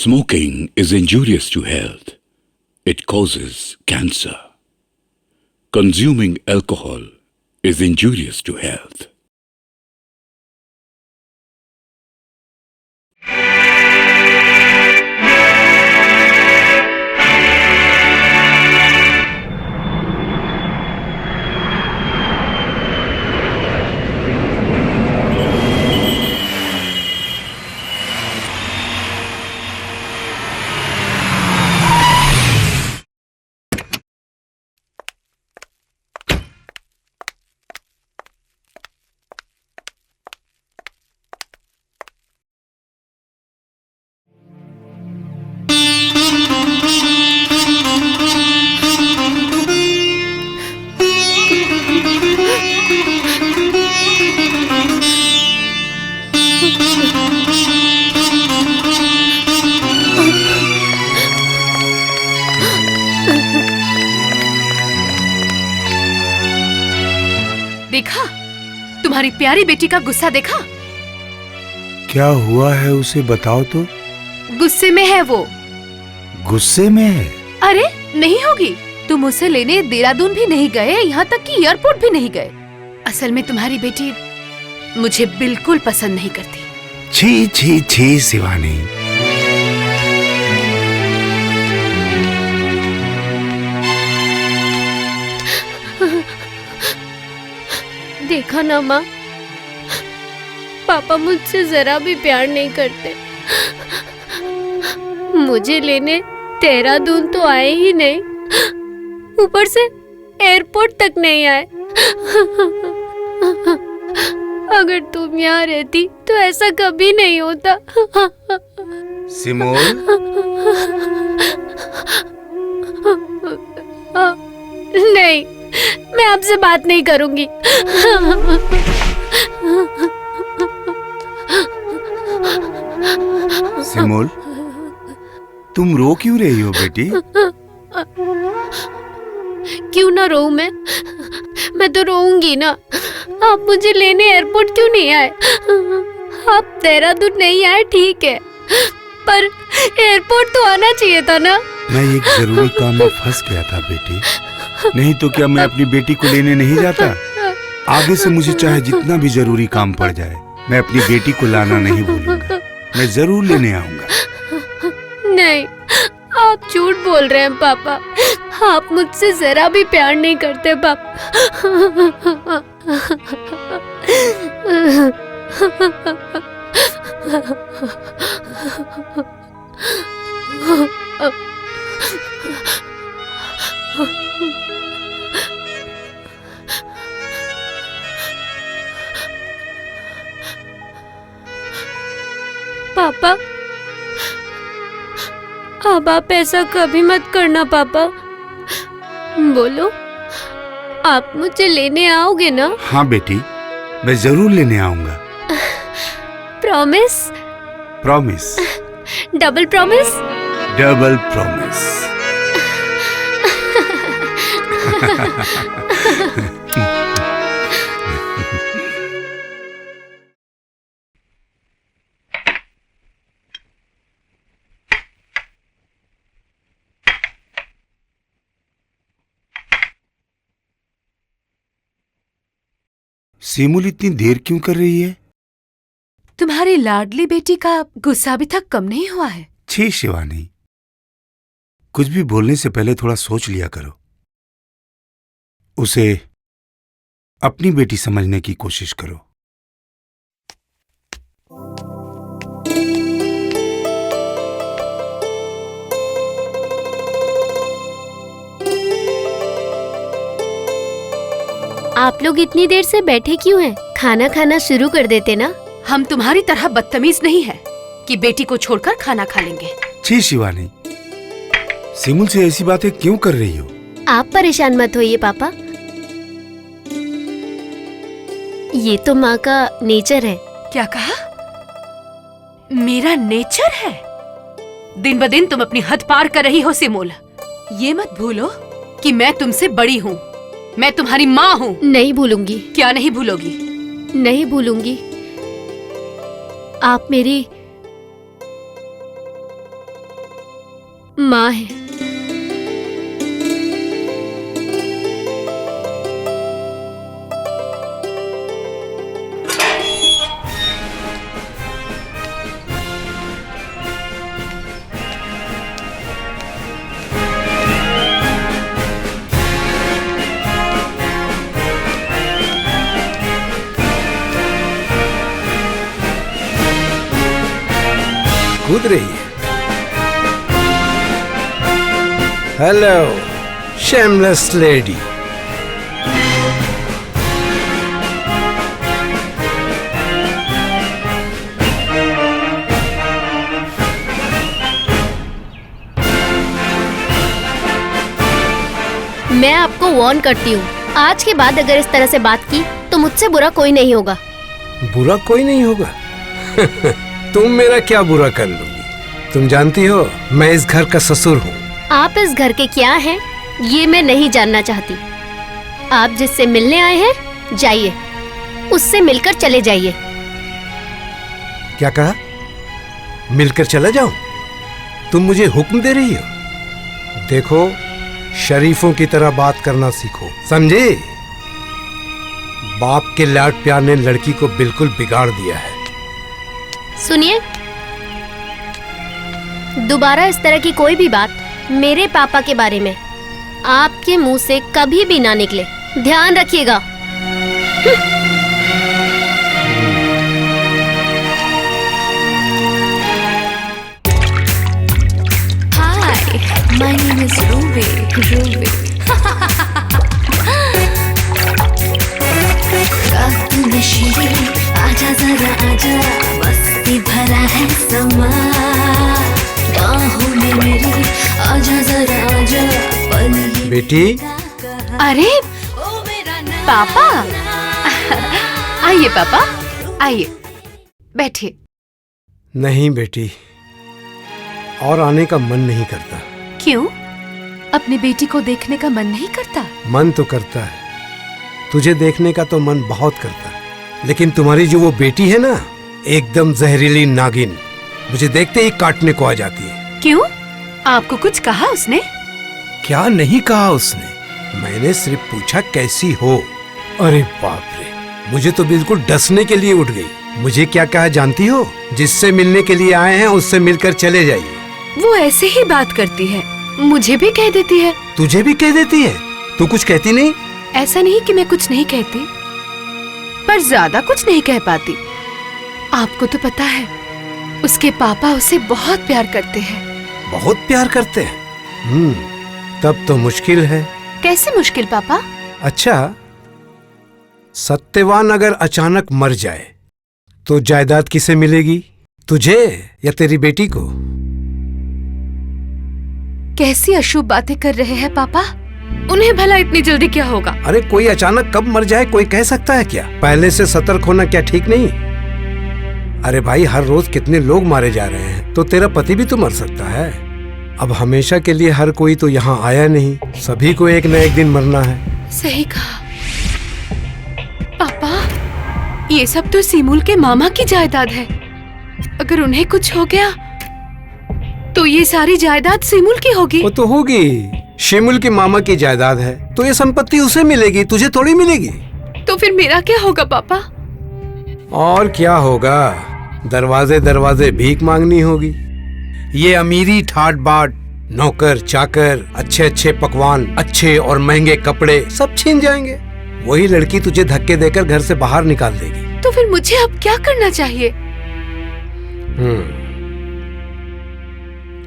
Smoking is injurious to health. It causes cancer. Consuming alcohol is injurious to health. देखा? तुम्हारी प्यारी बेटी का गुस्सा देखा? क्या हुआ है उसे बताओ तो। गुस्से में है वो। गुस्से में है? अरे नहीं होगी। तुम उसे लेने देहरादून भी नहीं गए, यहाँ तक कि एयरपोर्ट भी नहीं गए। असल में तुम्हारी बेटी मुझे बिल्कुल पसंद नहीं करती। छी छी छी शिवानी। देखा ना माँ, पापा मुझसे जरा भी प्यार नहीं करते। मुझे लेने देहरादून तो आए ही नहीं, ऊपर से एयरपोर्ट तक नहीं आए। अगर तुम यहाँ रहती तो ऐसा कभी नहीं होता। सिमोन। नहीं, मैं आपसे बात नहीं करूंगी। सिमोन, तुम रो क्यों रही हो बेटी? क्यों ना रोऊं मैं तो रोऊंगी ना। आप मुझे लेने एयरपोर्ट क्यों नहीं आए? आप देहरादून नहीं आए ठीक है, पर एयरपोर्ट तो आना चाहिए था ना। मैं एक जरूरी काम में फंस गया था बेटी, नहीं तो क्या मैं अपनी बेटी को लेने नहीं जाता? आगे से मुझे चाहे जितना भी जरूरी काम पड़ जाए, मैं अपनी बेटी को लाना नहीं भूलूंगा। मैं जरूर लेने आऊंगा। नहीं, आप झूठ बोल रहे हैं पापा। आप मुझसे जरा भी प्यार नहीं करते पापा। पापा, अब आप ऐसा कभी मत करना पापा। बोलो, आप मुझे लेने आओगे ना? हाँ बेटी, मैं जरूर लेने आऊंगा। Promise? Promise. Double promise? Double promise. Simul इतनी देर क्यों कर रही है? तुम्हारी लाडली बेटी का गुस्सा अभी तक कम नहीं हुआ है। छी शिवानी, कुछ भी बोलने से पहले थोड़ा सोच लिया करो। उसे अपनी बेटी समझने की कोशिश करो। आप लोग इतनी देर से बैठे क्यों हैं? खाना खाना शुरू कर देते ना। हम तुम्हारी तरह बदतमीज नहीं है कि बेटी को छोड़कर खाना खा लेंगे। छी शिवानी, सिमुल से ऐसी बातें क्यों कर रही हो? आप परेशान मत होइए पापा, ये तो माँ का नेचर है। क्या कहा? मेरा नेचर है? दिन ब दिन तुम अपनी हद पार कर रही हो सिमोल। ये मत भूलो कि मैं तुमसे बड़ी हूँ, मैं तुम्हारी माँ हूँ। नहीं भूलूंगी। क्या नहीं भूलोगी? नहीं भूलूंगी। आप मेरी माँ हैं। कूद रही है। Hello shameless lady. मैं आपको वार्न करती हूँ, आज के बाद अगर इस तरह से बात की तो मुझसे बुरा कोई नहीं होगा। बुरा कोई नहीं होगा। तुम मेरा क्या बुरा कर लोगी? तुम जानती हो मैं इस घर का ससुर हूँ। आप इस घर के क्या हैं ये मैं नहीं जानना चाहती। आप जिससे मिलने आए हैं जाइए, उससे मिलकर चले जाइए। क्या कहा? मिलकर चला जाऊं? तुम मुझे हुक्म दे रही हो? देखो, शरीफों की तरह बात करना सीखो, समझे? बाप के लाड प्यार ने लड़की को बिल्कुल बिगाड़ दिया है। सुनिए, दोबारा इस तरह की कोई भी बात मेरे पापा के बारे में आपके मुंह से कभी भी ना निकले, ध्यान रखिएगा। Hi, my name is Ruby. रात नशीली, आजा जरा आजा, मस्ती भरा है समा, बाहों में मेरी आजा जरा आजा, पल बेटी, अरे पापा, आइए पापा, आइए बैठिए। नहीं बेटी, और आने का मन नहीं करता। क्यों? अपनी बेटी को देखने का मन नहीं करता? मन तो करता है, तुझे देखने का तो मन बहुत करता है, लेकिन तुम्हारी जो वो बेटी है ना, एकदम जहरीली नागिन, मुझे देखते ही काटने को आ जाती है। क्यों? आपको कुछ कहा उसने? क्या नहीं कहा उसने, मैंने सिर्फ पूछा कैसी हो। अरे बाप रे, मुझे तो बिल्कुल डसने के लिए उठ गई। मुझे क्या कहा जानती हो? जिससे मिलने के लिए आए हैं उससे मिलकर चले जाइए। वो ऐसे ही बात करती है, मुझे भी कह देती है। तुझे भी कह देती है? तू कुछ कहती नहीं? ऐसा नहीं कि मैं कुछ नहीं कहती, पर ज्यादा कुछ नहीं कह पाती। आपको तो पता है, उसके पापा उसे बहुत प्यार करते हैं। बहुत प्यार करते हैं? तब तो मुश्किल है। कैसे मुश्किल पापा? अच्छा, सत्यवान अगर अचानक मर जाए तो जायदाद किसे मिलेगी? तुझे या तेरी बेटी को? कैसी अशुभ बातें कर रहे हैं पापा? उन्हें भला इतनी जल्दी क्या होगा? अरे कोई अचानक कब मर जाए कोई कह सकता है क्या? पहले से सतर्क होना क्या ठीक नहीं? अरे भाई, हर रोज कितने लोग मारे जा रहे हैं, तो तेरा पति भी तो मर सकता है। अब हमेशा के लिए हर कोई तो यहाँ आया नहीं, सभी को एक न एक दिन मरना है। सही कहा पापा, ये सब तो सिमूल के मामा की जायदाद है। अगर उन्हें कुछ हो गया तो ये सारी जायदाद सिमूल की होगी। वो तो होगी, शिमुल की मामा की जायदाद है, तो ये संपत्ति उसे मिलेगी, तुझे थोड़ी मिलेगी। तो फिर मेरा क्या होगा पापा? और क्या होगा, दरवाजे दरवाजे भीख मांगनी होगी। ये अमीरी ठाट बाट, नौकर चाकर, अच्छे अच्छे पकवान, अच्छे और महंगे कपड़े सब छीन जाएंगे। वही लड़की तुझे धक्के देकर घर से बाहर निकाल देगी। तो फिर मुझे अब क्या करना चाहिए?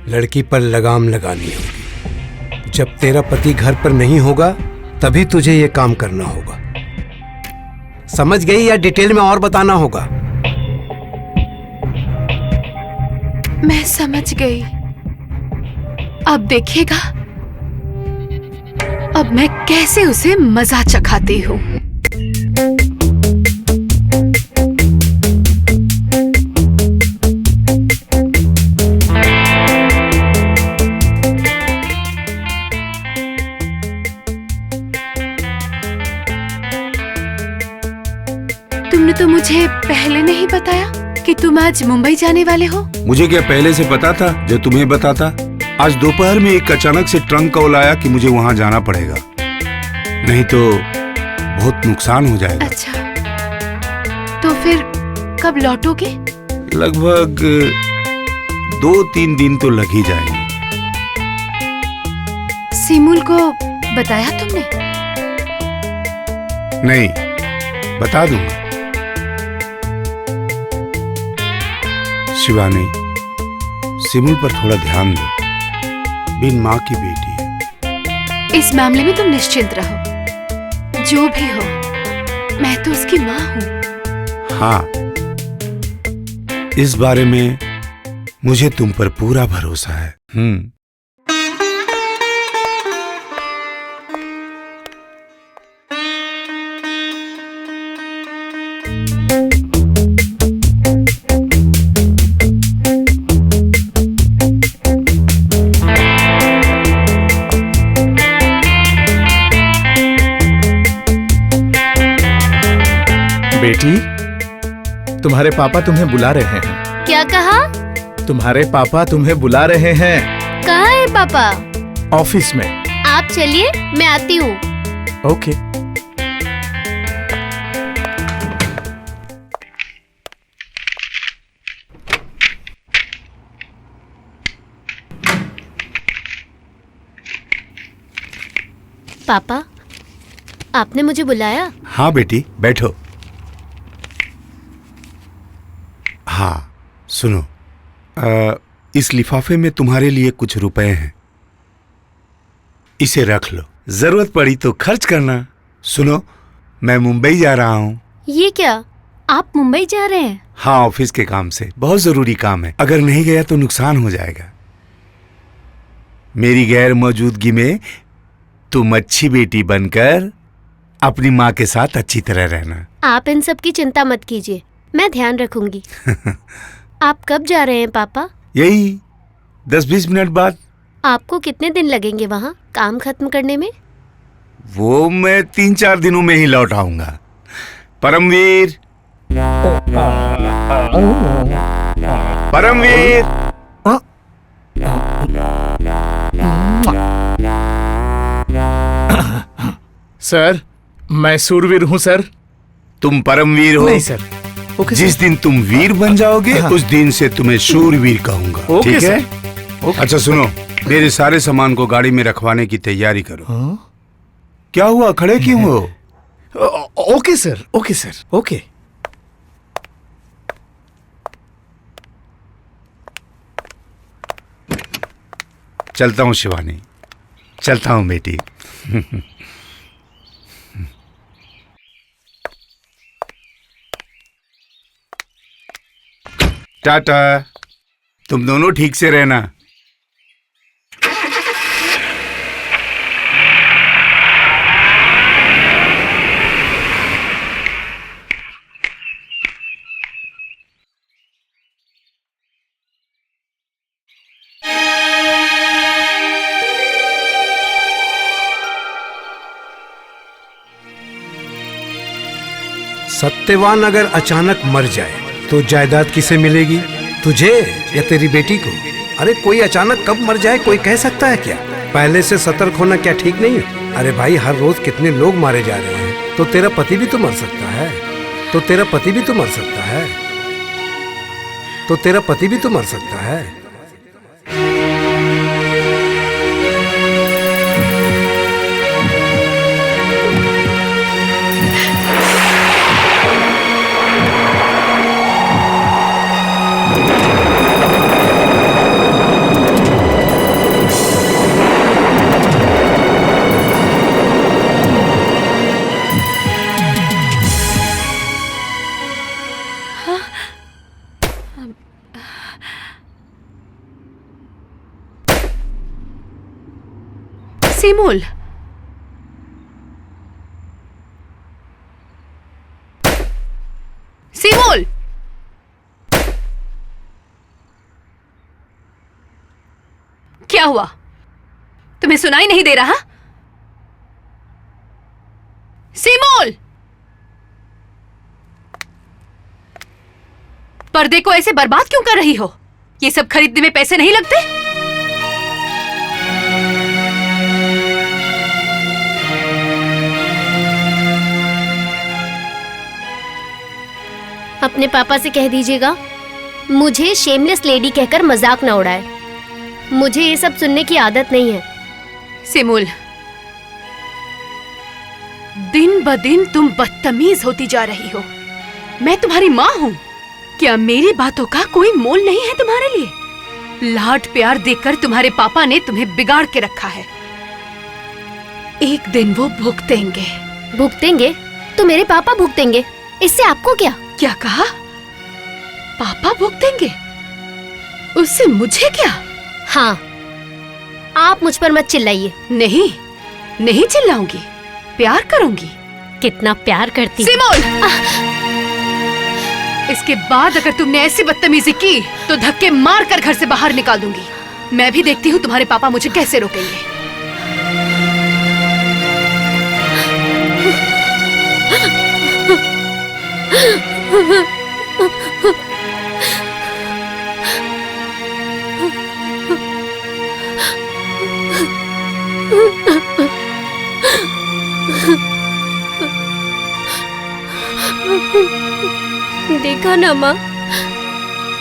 लड़की पर लगाम लगानी होगी। जब तेरा पति घर पर नहीं होगा तभी तुझे ये काम करना होगा। समझ गई या डिटेल में और बताना होगा? मैं समझ गई। अब देखिएगा, अब मैं कैसे उसे मजा चखाती हूँ। तुमने तो मुझे पहले नहीं बताया कि तुम आज मुंबई जाने वाले हो। मुझे क्या पहले से पता था जो तुम्हें बताता? आज दोपहर में एक अचानक से ट्रंक कॉल आया कि मुझे वहां जाना पड़ेगा, नहीं तो बहुत नुकसान हो जाएगा। अच्छा, तो फिर कब लौटोगे? लगभग 2-3 दिन तो लग ही जाएंगे। सिमुल को बताया तुमने? नहीं, बता दूंगा। शिवानी, सिमुल पर थोड़ा ध्यान दो, बिन माँ की बेटी है। इस मामले में तुम निश्चिंत रहो, जो भी हो मैं तो उसकी माँ हूँ। हाँ, इस बारे में मुझे तुम पर पूरा भरोसा है। बेटी, तुम्हारे पापा तुम्हें बुला रहे हैं। क्या कहा? तुम्हारे पापा तुम्हें बुला रहे हैं। कहाँ है पापा? ऑफिस में। आप चलिए, मैं आती हूँ। ओके। पापा, आपने मुझे बुलाया? हाँ बेटी, बैठो। हाँ सुनो, इस लिफाफे में तुम्हारे लिए कुछ रुपए हैं, इसे रख लो, जरूरत पड़ी तो खर्च करना। सुनो, मैं मुंबई जा रहा हूँ। ये क्या, आप मुंबई जा रहे हैं? हाँ, ऑफिस के काम से, बहुत जरूरी काम है, अगर नहीं गया तो नुकसान हो जाएगा। मेरी गैर मौजूदगी में तुम अच्छी बेटी बनकर अपनी माँ के साथ अच्छी तरह रहना। आप इन सब की चिंता मत कीजिए, मैं ध्यान रखूंगी। आप कब जा रहे हैं पापा? यही 10-20 मिनट बाद। आपको कितने दिन लगेंगे वहाँ काम खत्म करने में? वो मैं 3-4 दिनों में ही लौट आऊंगा। परमवीर, परमवीर। सर, मैं सूरवीर हूँ सर। तुम परमवीर हो? नहीं सर। ओके जिस दिन तुम वीर बन जाओगे उस दिन से तुम्हें शूरवीर कहूंगा। ओके ठीक है? ओके। अच्छा सुनो, मेरे सारे सामान को गाड़ी में रखवाने की तैयारी करो। क्या हुआ, खड़े क्यों हो? Okay sir, okay sir, okay. चलता हूँ शिवानी, चलता हूँ बेटी। टाटा, तुम दोनों ठीक से रहना। सत्यवान अगर अचानक मर जाए तो जायदाद किसे मिलेगी? तुझे या तेरी बेटी को? अरे कोई अचानक कब मर जाए कोई कह सकता है क्या? पहले से सतर्क होना क्या ठीक नहीं? अरे भाई, हर रोज कितने लोग मारे जा रहे हैं, तो तेरा पति भी तो मर सकता है, तो तेरा पति भी तो मर सकता है, तो तेरा पति भी तो मर सकता है। सिमुल, सिमुल, क्या हुआ? तुम्हें सुनाई नहीं दे रहा? सिमुल, पर्दे को ऐसे बर्बाद क्यों कर रही हो? ये सब खरीदने में पैसे नहीं लगते? अपने पापा से कह दीजिएगा मुझे शेमलेस लेडी कहकर मजाक न उड़ाए। मुझे ये सब सुनने की आदत नहीं है। सिमुल, दिन ब दिन तुम बदतमीज होती जा रही हो। मैं तुम्हारी माँ हूँ। क्या मेरी बातों का कोई मोल नहीं है तुम्हारे लिए? लाड प्यार देकर तुम्हारे पापा ने तुम्हें बिगाड़ के रखा है। एक दिन वो भुगतेंगे। भुगतेंगे? तो मेरे पापा भुगतेंगे, इससे आपको क्या? क्या कहा? पापा भुगतेंगे? उससे मुझे क्या? हाँ, आप मुझ पर मत चिल्लाइए। नहीं, नहीं चिल्लाऊंगी, प्यार करूंगी। कितना प्यार करती सिमोन! इसके बाद अगर तुमने ऐसी बदतमीजी की तो धक्के मार कर घर से बाहर निकाल दूंगी। मैं भी देखती हूँ तुम्हारे पापा मुझे कैसे रोकेंगे। देखा ना माँ,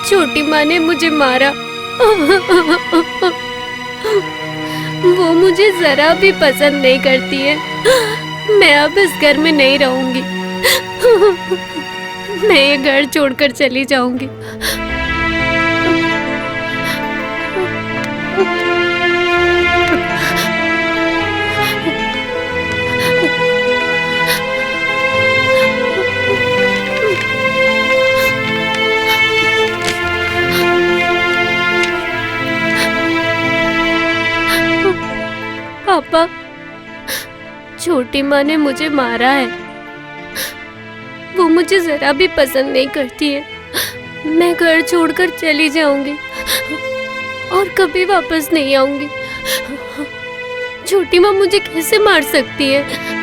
छोटी माँ ने मुझे मारा। वो मुझे जरा भी पसंद नहीं करती है। मैं अब इस घर में नहीं रहूंगी। मैं ये घर छोड़कर चली जाऊंगी। पापा, छोटी माँ ने मुझे मारा है। वो मुझे जरा भी पसंद नहीं करती है। मैं घर छोड़कर चली जाऊंगी और कभी वापस नहीं आऊंगी। छोटी माँ मुझे कैसे मार सकती है?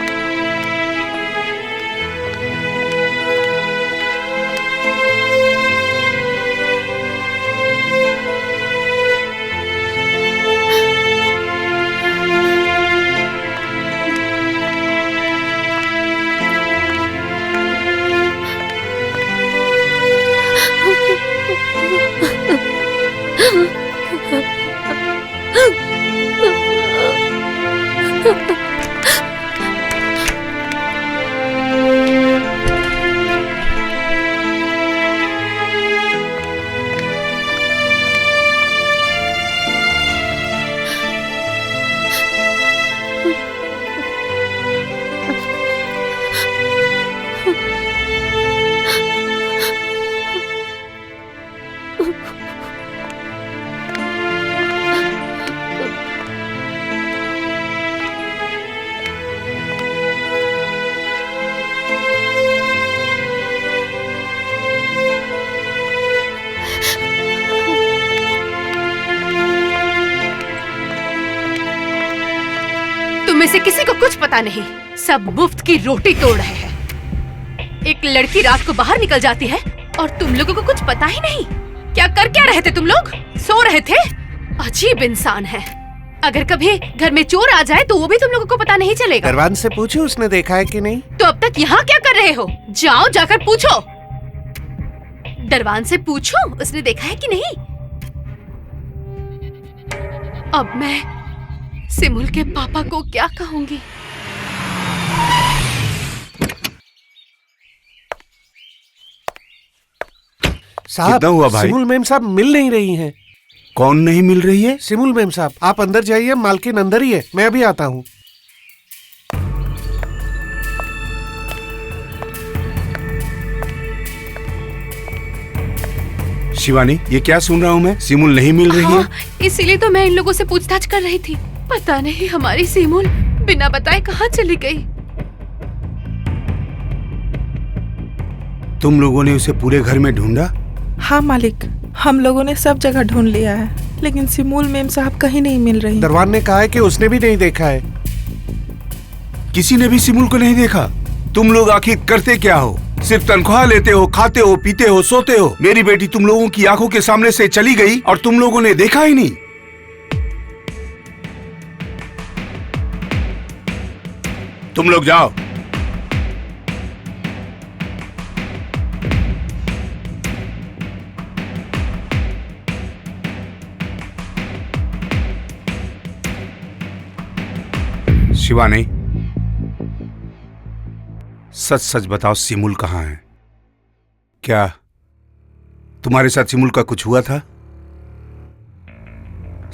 में से किसी को कुछ पता नहीं, सब मुफ्त की रोटी तोड़ रहे हैं। एक लड़की रात को बाहर निकल जाती है और तुम लोगों को कुछ पता ही नहीं। क्या कर क्या रहे थे तुम लोग? सो रहे थे? अजीब इंसान है। अगर कभी घर में चोर आ जाए तो वो भी तुम लोगों को पता नहीं चलेगा। दरवान से पूछो उसने देखा है कि नहीं। तो अब तक यहाँ क्या कर रहे हो? जाओ जाकर पूछो। दरवान से पूछो उसने देखा है कि नहीं। अब मैं सिमुल के पापा को क्या कहूंगी? साहब, कितना हुआ भाई? सिमुल मैम साहब मिल नहीं रही हैं। कौन नहीं मिल रही है? सिमुल मैम साहब, आप अंदर जाइए, मालकिन अंदर ही है, मैं अभी आता हूँ। शिवानी, ये क्या सुन रहा हूँ मैं? सिमुल नहीं मिल रही है? इसीलिए तो मैं इन लोगों से पूछताछ कर रही थी। पता नहीं हमारी सिमुल बिना बताए कहाँ चली गई। तुम लोगों ने उसे पूरे घर में ढूंढा? हाँ मालिक, हम लोगों ने सब जगह ढूंढ लिया है, लेकिन सिमुल मैम साहब कहीं नहीं मिल रही। दरबान ने कहा है कि उसने भी नहीं देखा है। किसी ने भी सिमुल को नहीं देखा? तुम लोग आखिर करते क्या हो? सिर्फ तनख्वाह लेते हो, खाते हो, पीते हो, सोते हो। मेरी बेटी तुम लोगों की आंखों के सामने से चली गई और तुम लोगों ने देखा ही नहीं। तुम लोग जाओ। शिवानी, सच सच बताओ, सिमुल कहाँ है? क्या तुम्हारे साथ सिमुल का कुछ हुआ था?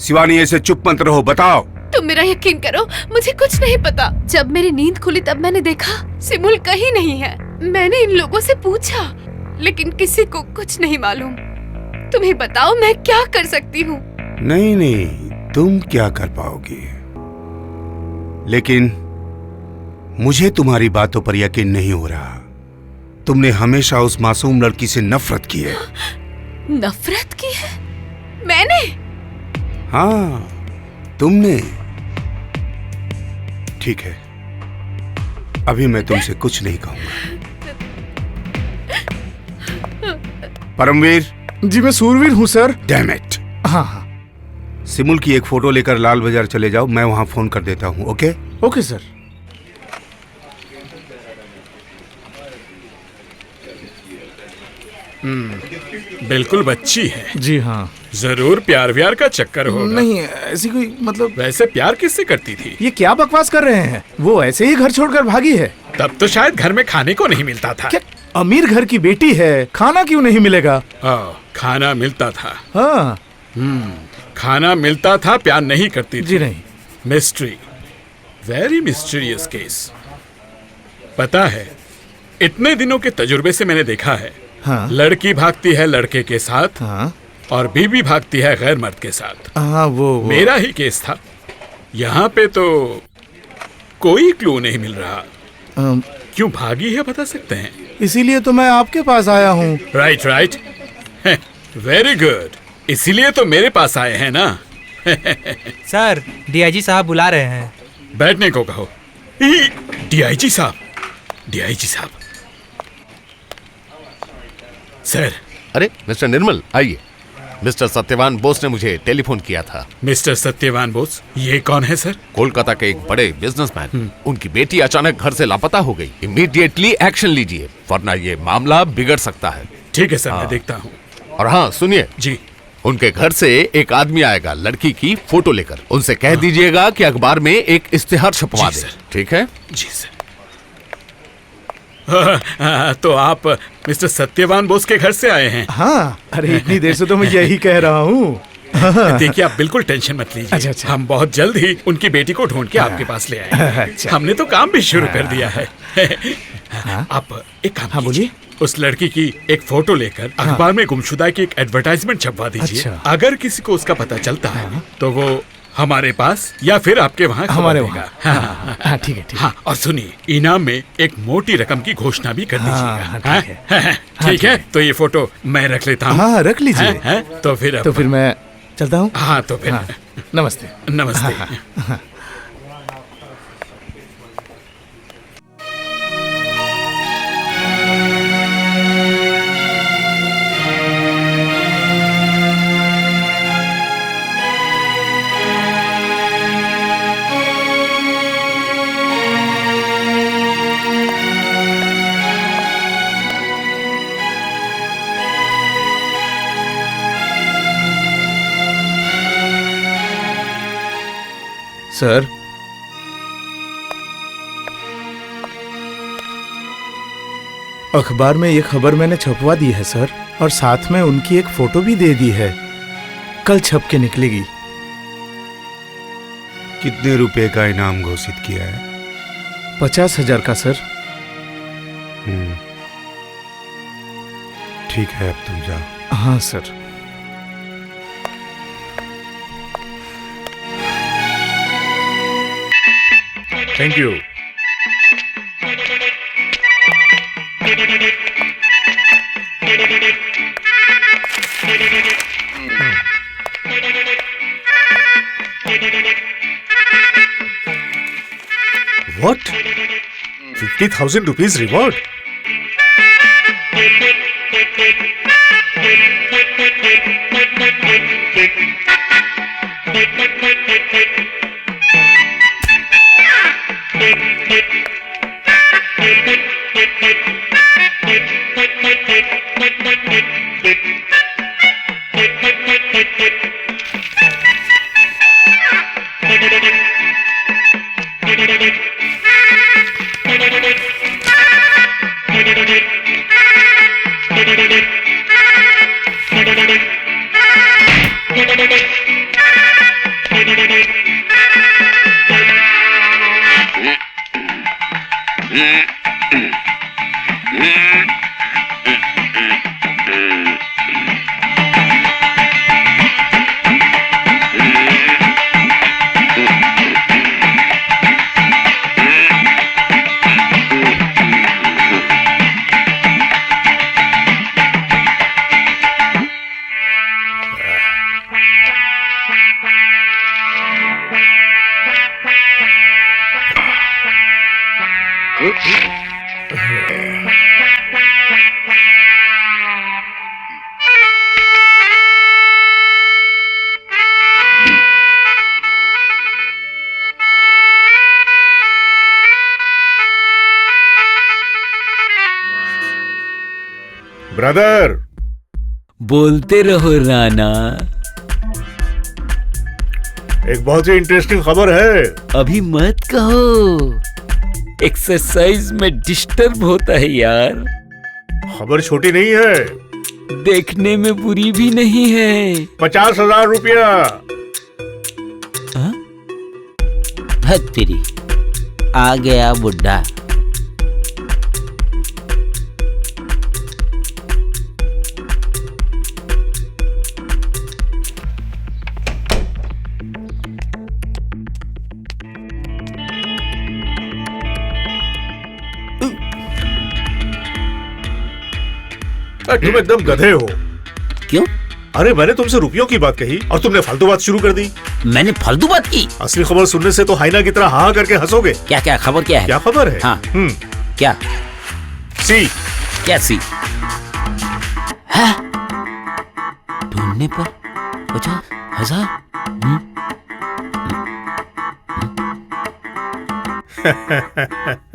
शिवानी, ऐसे चुप मत रहो, बताओ। तुम मेरा यकीन करो, मुझे कुछ नहीं पता। जब मेरी नींद खुली तब मैंने देखा सिमुल कहीं नहीं है। मैंने इन लोगों से पूछा, लेकिन किसी को कुछ नहीं मालूम। तुम ही बताओ, मैं क्या कर सकती हूँ? नहीं नहीं, तुम क्या कर पाओगी, लेकिन मुझे तुम्हारी बातों पर यकीन नहीं हो रहा। तुमने हमेशा उस मासूम लड़की से नफरत की है। नफरत की है? मैंने? हाँ, तुमने। ठीक है, अभी मैं तुमसे कुछ नहीं कहूंगा। परमवीर। जी मैं सूरवीर हूँ सर। Damn it. हाँ हाँ। सिमुल की एक फोटो लेकर लाल बाजार चले जाओ, मैं वहां फोन कर देता हूँ। ओके? Okay sir. बिल्कुल बच्ची है। जी हाँ। जरूर प्यार व्यार का चक्कर होगा। नहीं ऐसी कोई मतलब। वैसे प्यार किससे करती थी? ये क्या बकवास कर रहे हैं? वो ऐसे ही घर छोड़कर भागी है। तब तो शायद घर में खाने को नहीं मिलता था। क्या अमीर घर की बेटी है, खाना क्यों नहीं मिलेगा? खाना मिलता था। हाँ। खाना मिलता था, प्यार नहीं करती थी। जी नहीं। Mystery, very mysterious case. पता है, इतने दिनों के तजुर्बे से मैंने देखा है। हाँ। लड़की भागती है लड़के के साथ। हाँ। और बीवी भागती है गैर मर्द के साथ। हाँ वो मेरा ही केस था। यहाँ पे तो कोई क्लू नहीं मिल रहा। क्यों भागी है बता सकते हैं? इसीलिए तो मैं आपके पास आया हूँ। Right right, very good. इसीलिए तो मेरे पास आए हैं ना। सर, डीआईजी साहब बुला रहे हैं। बैठने को कहो। डीआईजी साहब, डीआईजी साहब। सर। अरे मिस्टर निर्मल, आइए। मिस्टर सत्यवान बोस ने मुझे टेलीफोन किया था। मिस्टर सत्यवान बोस, ये कौन है सर? कोलकाता के एक बड़े बिजनेसमैन। उनकी बेटी अचानक घर से लापता हो गई। इमीडिएटली एक्शन लीजिए, वरना ये मामला बिगड़ सकता है। ठीक है सर, मैं देखता हूँ। और हाँ सुनिए जी, उनके घर से एक आदमी आएगा लड़की की फोटो लेकर। उनसे कह दीजिएगा कि अखबार में एक इश्तेहार छपवा दे। ठीक है? जी सर। तो आप मिस्टर सत्यवान बोस के घर से आए हैं? हाँ, अरे इतनी देर से तो मैं यही कह रहा हूँ। देखिए, आप बिल्कुल टेंशन मत लीजिए। अच्छा। हम बहुत जल्द ही उनकी बेटी को ढूंढ के आपके पास ले आएंगे। अच्छा। हमने तो काम भी शुरू कर दिया है। आप एक काम बोलिए। उस लड़की की एक फोटो लेकर अखबार में गुमशुदा की एक एडवर्टाइजमेंट छपवा दीजिए। अच्छा। अगर किसी को उसका पता चलता है तो वो हमारे पास या फिर आपके वहाँ हमारे वहाँ। हाँ ठीक है। हाँ, और सुनिए, इनाम में एक मोटी रकम की घोषणा भी कर दीजिएगा। ठीक है, तो ये फोटो मैं रख लेता हूँ। हाँ रख लीजिए। तो फिर मैं चलता हूँ। हाँ तो फिर नमस्ते। नमस्ते। सर, अखबार में ये खबर मैंने छपवा दी है सर, और साथ में उनकी एक फोटो भी दे दी है। कल छप के निकलेगी। कितने रुपए का इनाम घोषित किया है? 50,000 का सर। ठीक है, अब तुम जाओ। हाँ sir. Thank you. What? 50,000 rupees reward? Brother, बोलते रहो राणा। एक बहुत ही इंटरेस्टिंग खबर है। अभी मत कहो, एक्सरसाइज में डिस्टर्ब होता है यार। खबर छोटी नहीं है, देखने में बुरी भी नहीं है। 50,000 रुपया। हद तेरी, आ गया बुड्ढा। तुम एकदम गधे हो। क्यों? अरे मैंने तुमसे रुपयों की बात कही और तुमने फालतू बात शुरू कर दी। मैंने फालतू बात की? असली खबर सुनने से तो हाइना की तरह हाँ करके हंसोगे। क्या क्या खबर क्या है? क्या खबर है? हाँ। क्या? सी। क्या सी? ढूंढने पर 50,000।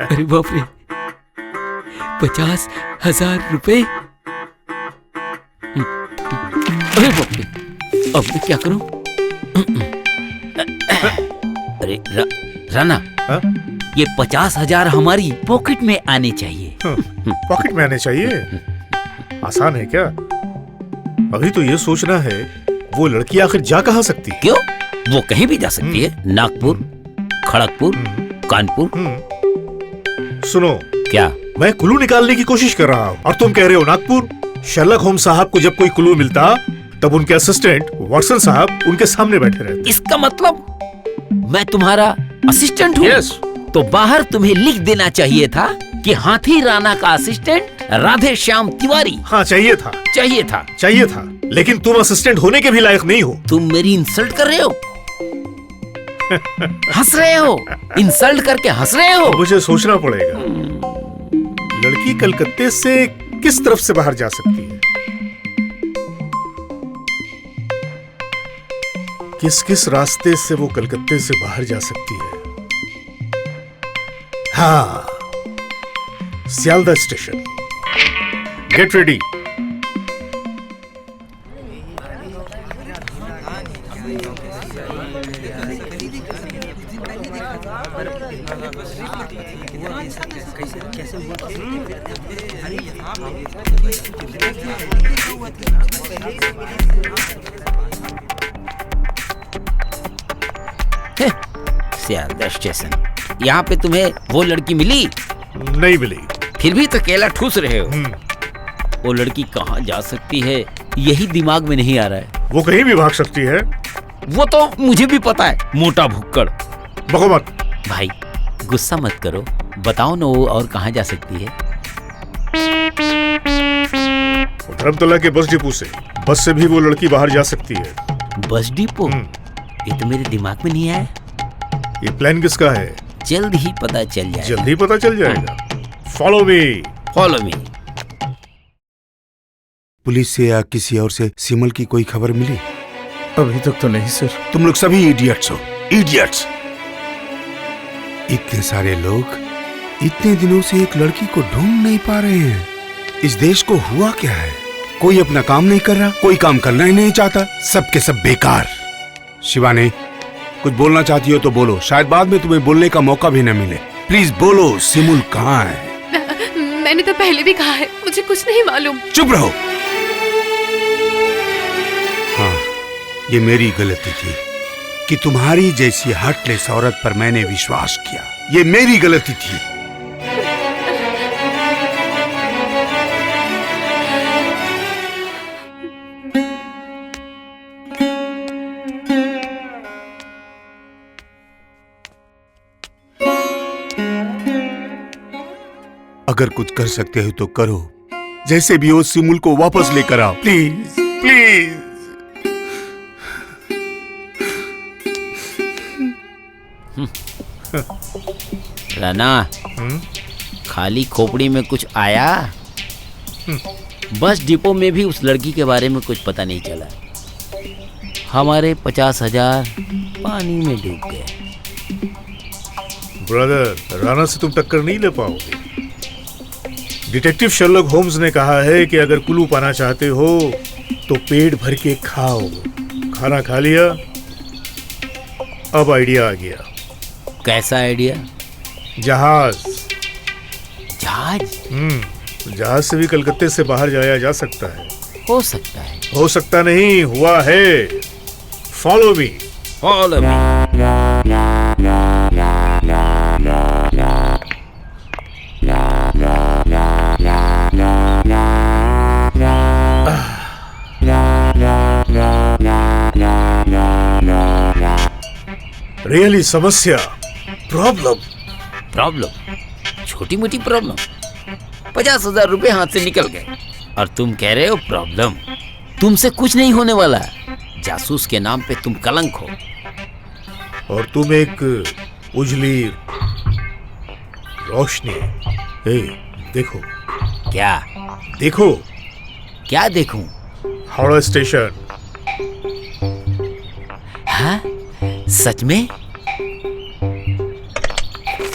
अरे बाप रे, 50,000 रुपए। अरे बाप रे, अब मैं क्या करूं? अरे राणा, ये 50,000 हमारी पॉकेट में आने चाहिए। पॉकेट में आने चाहिए? आसान है क्या? अभी तो ये सोचना है वो लड़की आखिर जा कहाँ सकती है। क्यों? वो कहीं भी जा सकती है। नागपुर, खड़गपुर, कानपुर। सुनो, क्या? मैं क्लू निकालने की कोशिश कर रहा हूँ और तुम कह रहे हो नागपुर। शर्लक होम्स साहब को जब कोई क्लू मिलता तब उनके असिस्टेंट वाटसन साहब उनके सामने बैठे रहते। इसका मतलब मैं तुम्हारा असिस्टेंट हूँ? यस। तो बाहर तुम्हें लिख देना चाहिए था कि हाथी राणा का असिस्टेंट राधे श्याम तिवारी। हाँ, चाहिए था। चाहिए था। चाहिए था, लेकिन तुम असिस्टेंट होने के भी लायक नहीं हो। तुम मेरी इंसल्ट कर रहे हो? हंस रहे हो? इंसल्ट करके हंस रहे हो? मुझे सोचना पड़ेगा, लड़की कलकत्ते से किस तरफ से बाहर जा सकती है। किस किस रास्ते से वो कलकत्ते से बाहर जा सकती है। हाँ, Sealdah station. Get ready. Sealdah station. यहाँ पे तुम्हें वो लड़की मिली? नहीं मिली। फिर भी तो केला ठूस रहे हो। वो लड़की कहाँ जा सकती है यही दिमाग में नहीं आ रहा है। वो कहीं भी भाग सकती है। वो तो मुझे भी पता है, मोटा भुक्कड़। बको मत। भाई गुस्सा मत करो, बताओ ना वो और कहाँ जा सकती है? धर्मतला के बस डिपो से। बस से भी वो लड़की बाहर जा सकती है। Bus depot? ये तो मेरे दिमाग में नहीं आया। ये प्लान किसका है? जल्द ही पता चल जाएगा। जल्द ही पता चल जाएगा। Follow me. फॉलो मी। पुलिस से या किसी और से सिमल की कोई खबर मिली? अभी तक तो नहीं सर। तुम लोग सभी इडियट्स हो, इडियट्स। इतने सारे लोग इतने दिनों से एक लड़की को ढूंढ नहीं पा रहे हैं। इस देश को हुआ क्या है? कोई अपना काम नहीं कर रहा, कोई काम करना ही नहीं चाहता, सब के सब बेकार। शिवानी, कुछ बोलना चाहती हो तो बोलो, शायद बाद में तुम्हें बोलने का मौका भी न मिले। प्लीज बोलो, सिमुल कहाँ है? मैंने तो पहले भी कहा है, मुझे कुछ नहीं मालूम। चुप रहो। हाँ, ये मेरी गलती थी कि तुम्हारी जैसी हार्टलेस औरत पर मैंने विश्वास किया। ये मेरी गलती थी। अगर कुछ कर सकते हो तो करो, जैसे भी हो सिमुल को वापस लेकर आओ, प्लीज प्लीज। राणा, खाली खोपड़ी में कुछ आया? बस डिपो में भी उस लड़की के बारे में कुछ पता नहीं चला। हमारे 50,000 पानी में डूब गए। ब्रदर, राणा से तुम टक्कर नहीं ले पाओगे। डिटेक्टिव शर्लॉक होम्स ने कहा है कि अगर कुलू पाना चाहते हो तो पेट भर के खाओ। खाना खा लिया, अब आइडिया आ गया। कैसा आइडिया? जहाज। जहाज? जहाज से भी कलकत्ते से बाहर जाया जा सकता है। हो सकता है। हो सकता नहीं, हुआ है। Follow me. फॉलो मी। रियली समस्या, प्रॉब्लम, छोटी मोटी प्रॉब्लम। 50,000 रुपए हाथ से निकल गए और तुम कह रहे हो प्रॉब्लम? तुमसे कुछ नहीं होने वाला। जासूस के नाम पे तुम कलंक हो। और तुम एक उजली रोशनी। देखो। क्या देखो? क्या देखूं? हावड़ा स्टेशन। हाँ? सच में?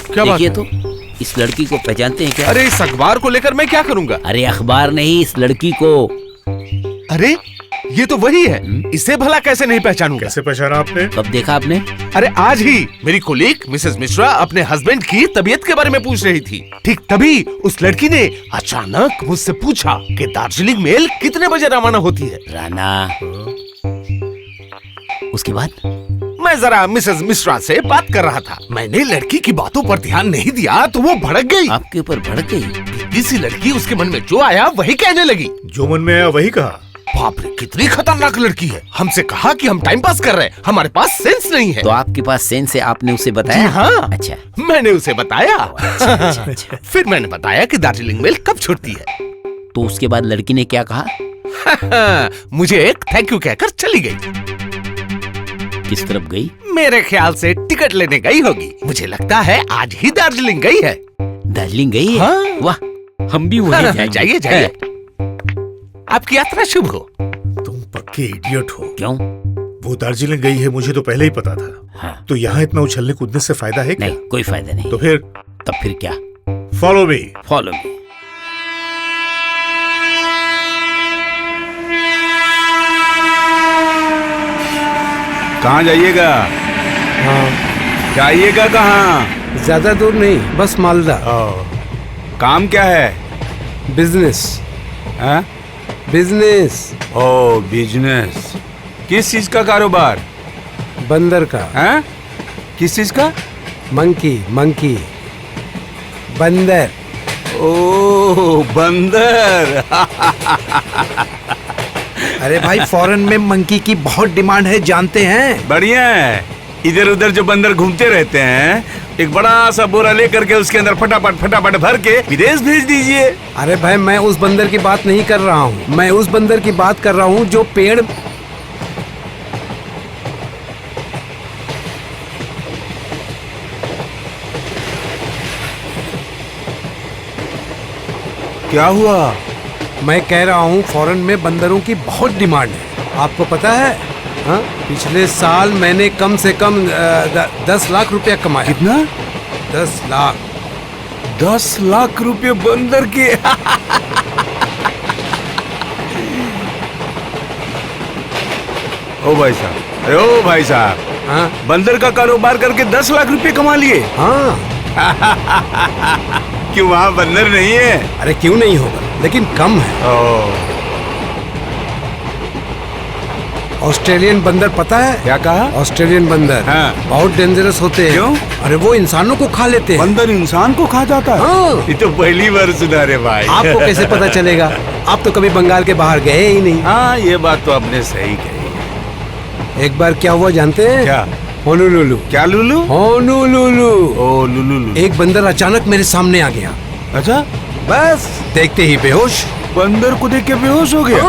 क्या बात देखिए है? तो इस लड़की को पहचानते हैं क्या? अरे इस अखबार को लेकर मैं क्या करूंगा? अरे अखबार नहीं, इस लड़की को। अरे ये तो वही है। इसे भला कैसे नहीं पहचानूंगा? कैसे पहचाना आपने? कब देखा आपने? अरे आज ही मेरी कोलीग मिसेस मिश्रा अपने हस्बैंड की तबीयत के बारे में पूछ रही थी। ठीक तभी उस लड़की ने अचानक मुझसे पूछा कि दार्जिलिंग मेल कितने बजे रवाना होती है। राणा, उसके बाद मैं जरा मिसेस मिश्रा से बात कर रहा था। मैंने लड़की की बातों पर ध्यान नहीं दिया तो वो भड़क गई। आपके ऊपर भड़क गई? किसी लड़की उसके मन में जो आया वही कहने लगी। जो मन में आया वही कहा? बाप रे, कितनी खतरनाक लड़की है। हमसे कहा कि हम टाइम पास कर रहे हैं, हमारे पास सेंस नहीं है। तो आपके पास सेंस है, आपने उसे बताया? हाँ। अच्छा, मैंने उसे बताया। अच्छा। फिर मैंने बताया कि दार्जिलिंग मेल कब छुटती है। तो उसके बाद लड़की ने क्या कहा? मुझे एक थैंक यू कहकर चली गई। किस तरफ गई? मेरे ख्याल से टिकट लेने गई होगी। मुझे लगता है आज ही दार्जिलिंग गई है। दार्जिलिंग गई है? हाँ। वाह, हम भी वहीं जाएंगे। जाइए जाइए। आपकी यात्रा शुभ हो। तुम पक्के इडियट हो। क्यों? वो दार्जिलिंग गई है मुझे तो पहले ही पता था। हाँ। तो यहाँ इतना उछलने कूदने से फायदा है क्या? नहीं, कोई फायदा नहीं। तो फिर? तब फिर क्या? Follow me. फॉलो मी। कहाँ जाइएगा? हाँ। जाइएगा कहाँ? ज्यादा दूर नहीं, बस मालदा। काम क्या है? बिजनेस। हाँ? बिजनेस। ओ बिजनेस। किस चीज का कारोबार? बंदर का। हाँ? किस चीज का? मंकी। बंदर। ओ बंदर। अरे भाई, फॉरेन में मंकी की बहुत डिमांड है, जानते हैं? बढ़िया है। इधर उधर जो बंदर घूमते रहते हैं, एक बड़ा सा बोरा लेकर के उसके अंदर फटाफट भर के विदेश भेज दीजिए। अरे भाई, मैं उस बंदर की बात नहीं कर रहा हूँ। मैं उस बंदर की बात कर रहा हूँ जो पेड़। क्या हुआ? मैं कह रहा हूँ फॉरेन में बंदरों की बहुत डिमांड है। आपको पता है? हाँ? पिछले साल मैंने कम से कम 10 लाख रुपया कमाया। कितना? 10 लाख। 10 लाख रुपए बंदर के। ओ भाई साहब, अरे ओ भाई साहब, हाँ? बंदर का कारोबार करके 10 लाख रुपए कमा लिए? हाँ। क्यों, वहाँ बंदर नहीं है? अरे क्यों नहीं होगा, लेकिन कम है। ऑस्ट्रेलियन बंदर पता है? क्या कहा? ऑस्ट्रेलियन बंदर। हाँ। बहुत डेंजरस होते हैं। क्यों? अरे वो इंसानों को खा लेते हैं। बंदर इंसान को खा जाता है? हाँ। ये तो पहली बार सुना रे भाई। आपको कैसे पता चलेगा? आप तो कभी बंगाल के बाहर गए ही नहीं। हाँ, ये बात तो आपने सही कही। एक बार क्या हुआ जानते हैं? क्या? होनोलुलु। क्या लुलु? होनोलुलु। ओ लुलु। एक बंदर अचानक मेरे सामने आ गया। अच्छा? बस देखते ही बेहोश। बंदर को देख के बेहोश हो गया?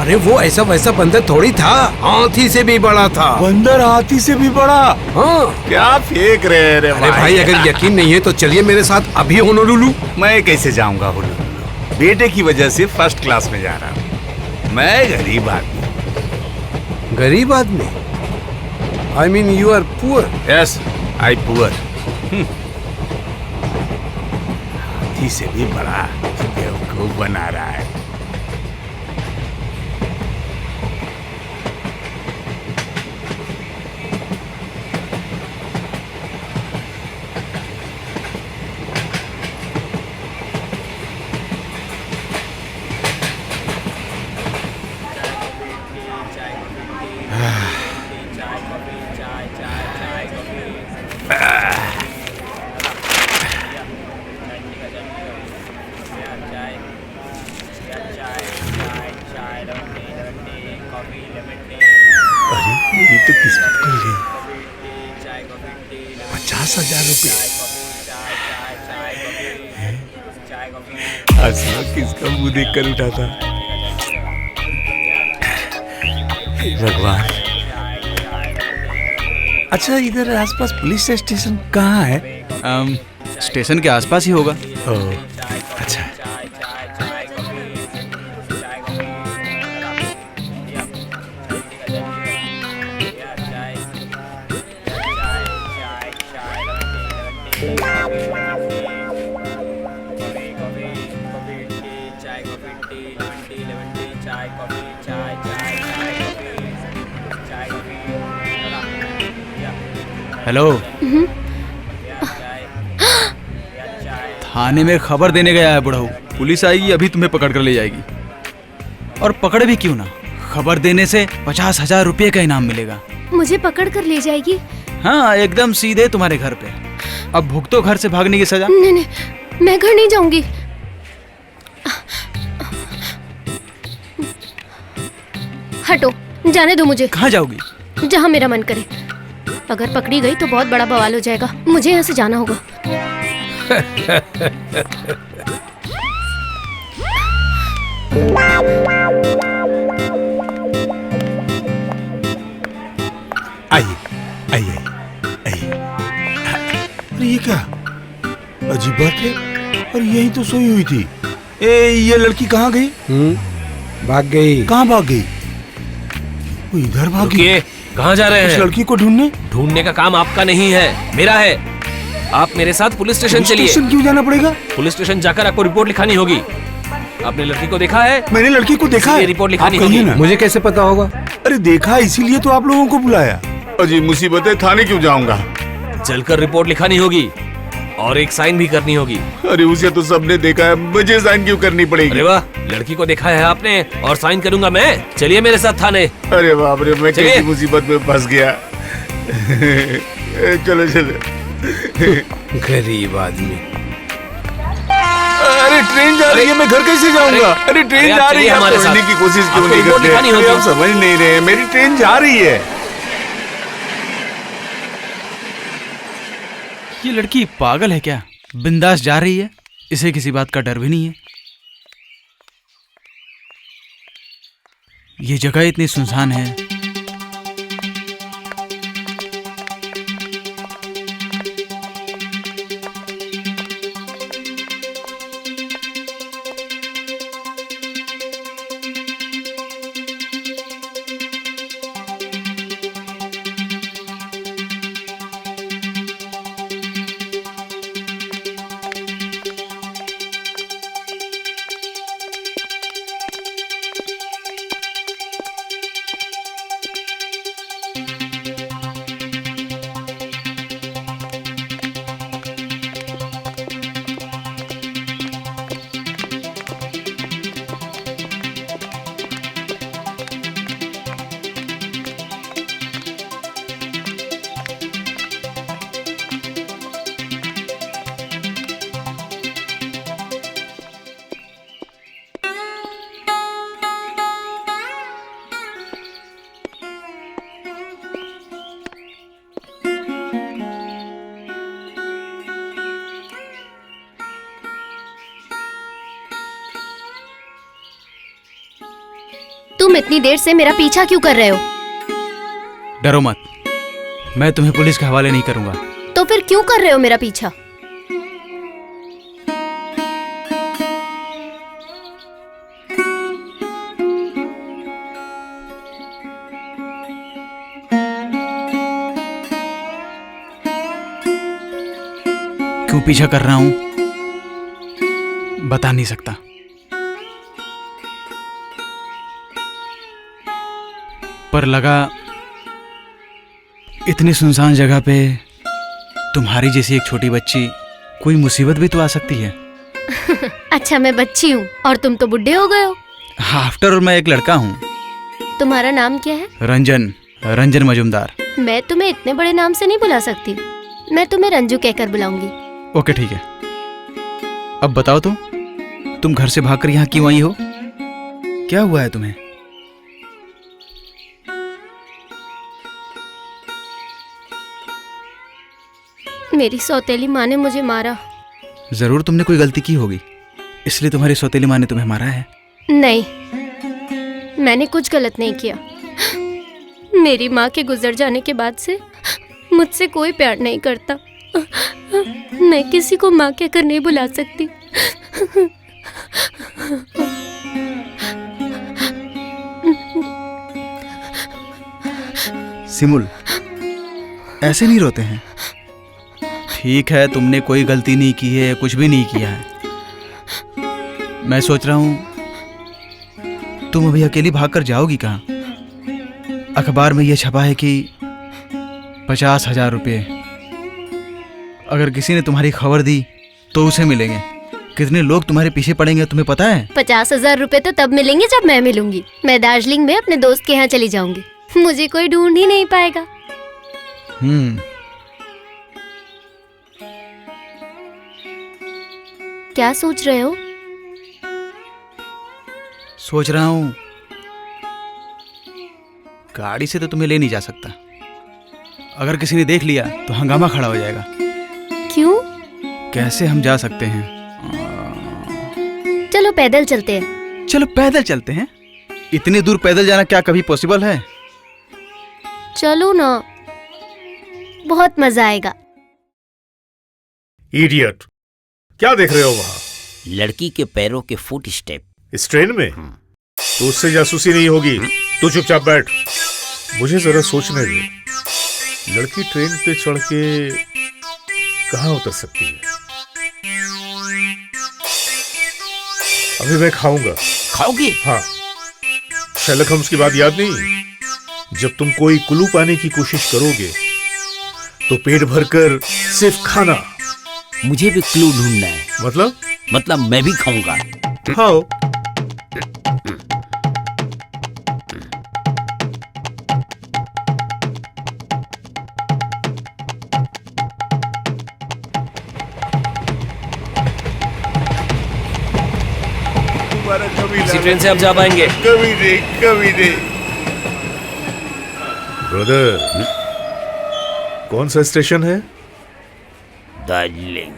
अरे वो ऐसा वैसा बंदर थोड़ी था, हाथी से भी बड़ा था। बंदर हाथी से भी बड़ा? हाँ। क्या फेंक रहे हैं रे अरे भाई अगर यकीन नहीं है तो चलिए मेरे साथ अभी होनोलुलु। मैं कैसे जाऊंगा होनोलुलु? बेटे की वजह से फर्स्ट क्लास में जा रहा हूँ। मैं गरीब आदमी। गरीब आदमी? I mean you are poor. Yes I poor. हाथी से भी बड़ा बेवकूफ बना रहा है। मेरी तो किस्मत खुल गई। 50,000 रुपये। हंसना किसका मुंह देख कर उठा था? हे भगवान। अच्छा इधर आसपास पुलिस स्टेशन कहाँ है? स्टेशन के आसपास ही होगा। ओह अच्छा। हेलो। थाने में खबर देने गया है बुढ़ऊ। पुलिस आएगी अभी तुम्हें पकड़ कर ले जाएगी। और पकड़ भी क्यों ना, खबर देने से 50,000 रुपये का इनाम मिलेगा। मुझे पकड़ कर ले जाएगी? हाँ एकदम सीधे तुम्हारे घर पे। अब भुगतो घर से भागने की सजा। नहीं नहीं, मैं घर नहीं जाऊंगी। हटो, जाने दो मुझे। कहाँ जाओगी? जहाँ मेरा मन करे। अगर पकड़ी गई तो बहुत बड़ा बवाल हो जाएगा। मुझे यहाँ से जाना होगा। आइए आइए आइए। अरे ये क्या अजीब बात है। और यही तो सोई हुई थी। ये लड़की कहाँ गई? भाग गई। कहाँ भाग गई? वो इधर भाग गई। कहाँ जा रहे हैं? उस लड़की को ढूंढने। ढूंढने का काम आपका नहीं है, मेरा है। आप मेरे साथ पुलिस स्टेशन चलिए। स्टेशन क्यों जाना पड़ेगा? पुलिस स्टेशन जाकर आपको रिपोर्ट लिखानी होगी। आपने लड़की को देखा है? मैंने लड़की को देखा है। रिपोर्ट लिखानी होगी। मुझे कैसे पता होगा? अरे देखा, इसीलिए तो आप लोगों को बुलाया। अजी मुसीबत है, थाने क्यों जाऊंगा? चलकर रिपोर्ट लिखानी होगी और एक साइन भी करनी होगी। अरे उसे तो सबने देखा है, मुझे साइन क्यों करनी पड़ेगी? अरे वाह, लड़की को देखा है आपने और साइन करूंगा मैं। चलिए मेरे साथ थाने। अरे बाप रे, मैं कैसी मुसीबत में फंस गया। चलो चलो। गरीब आदमी। अरे ट्रेन जा रही है, मैं घर कैसे जाऊंगा? अरे ट्रेन जा रही है, हमारे साथ की कोशिश क्यों नहीं करते? आप समझ नहीं रहे, मेरी ट्रेन जा रही है। ये लड़की पागल है क्या? बिंदास जा रही है, इसे किसी बात का डर भी नहीं है। ये जगह इतनी सुनसान है। तुम इतनी देर से मेरा पीछा क्यों कर रहे हो? डरो मत, मैं तुम्हें पुलिस के हवाले नहीं करूंगा। तो फिर क्यों कर रहे हो मेरा पीछा? क्यों पीछा कर रहा हूं बता नहीं सकता, पर लगा इतनी सुनसान जगह पे तुम्हारी जैसी एक छोटी बच्ची, कोई मुसीबत भी तो आ सकती है। अच्छा मैं बच्ची हूँ और तुम तो बुढ़े हो गए हो। आफ्टर ऑल मैं एक लड़का हूँ। तुम्हारा नाम क्या है? रंजन, रंजन मजुमदार। मैं तुम्हें इतने बड़े नाम से नहीं बुला सकती, मैं तुम्हें रंजू कहकर बुलाऊंगी। ओके ठीक है। अब बताओ तो, तुम घर से भागकर यहाँ क्यों आई हो? क्या हुआ है तुम्हें? मेरी सौतेली माँ ने मुझे मारा। जरूर तुमने कोई गलती की होगी, इसलिए तुम्हारी सौतेली माँ ने तुम्हें मारा है। नहीं, मैंने कुछ गलत नहीं किया। मेरी माँ के गुजर जाने के बाद से मुझसे कोई प्यार नहीं करता। मैं किसी को माँ कहकर नहीं बुला सकती। सिमुल, ऐसे नहीं रोते हैं। ठीक है, तुमने कोई गलती नहीं की है, कुछ भी नहीं किया है। मैं सोच रहा हूं तुम अभी अकेली भागकर जाओगी कहाँ? अखबार में यह छपा है कि 50,000 रुपये, अगर किसी ने तुम्हारी खबर दी तो उसे मिलेंगे। कितने लोग तुम्हारे पीछे पड़ेंगे तुम्हें पता है? 50,000 रुपए तो तब मिलेंगे जब मैं मिलूंगी। मैं दार्जिलिंग में अपने दोस्त के यहाँ चली जाऊंगी, मुझे कोई ढूंढ ही नहीं पाएगा। क्या सोच रहे हो? सोच रहा हूं गाड़ी से तो तुम्हें ले नहीं जा सकता, अगर किसी ने देख लिया तो हंगामा खड़ा हो जाएगा। क्यों? कैसे हम जा सकते हैं? चलो पैदल चलते हैं। चलो पैदल चलते हैं। इतनी दूर पैदल जाना क्या कभी पॉसिबल है? चलो ना, बहुत मजा आएगा। इडियट, क्या देख रहे हो वहाँ? लड़की के पैरों के फुट स्टेप। इस ट्रेन में? तो उससे जासूसी नहीं होगी। तू चुपचाप बैठ, मुझे जरा सोचने दे। लड़की ट्रेन पे चढ़ के कहाँ उतर सकती है? अभी मैं खाऊंगा। खाओगे? हाँ। शेरलॉक होम्स की बात याद नहीं? जब तुम कोई क्लू पाने की कोशिश करोगे तो पेट भरकर सिर्फ खाना। मुझे भी क्लू ढूंढना है। मतलब मैं भी खाऊंगा। खाओ। इसी ट्रेन से आप जा पाएंगे? कभी नहीं, कभी नहीं। ब्रदर, कौन सा स्टेशन है? दार्जिलिंग।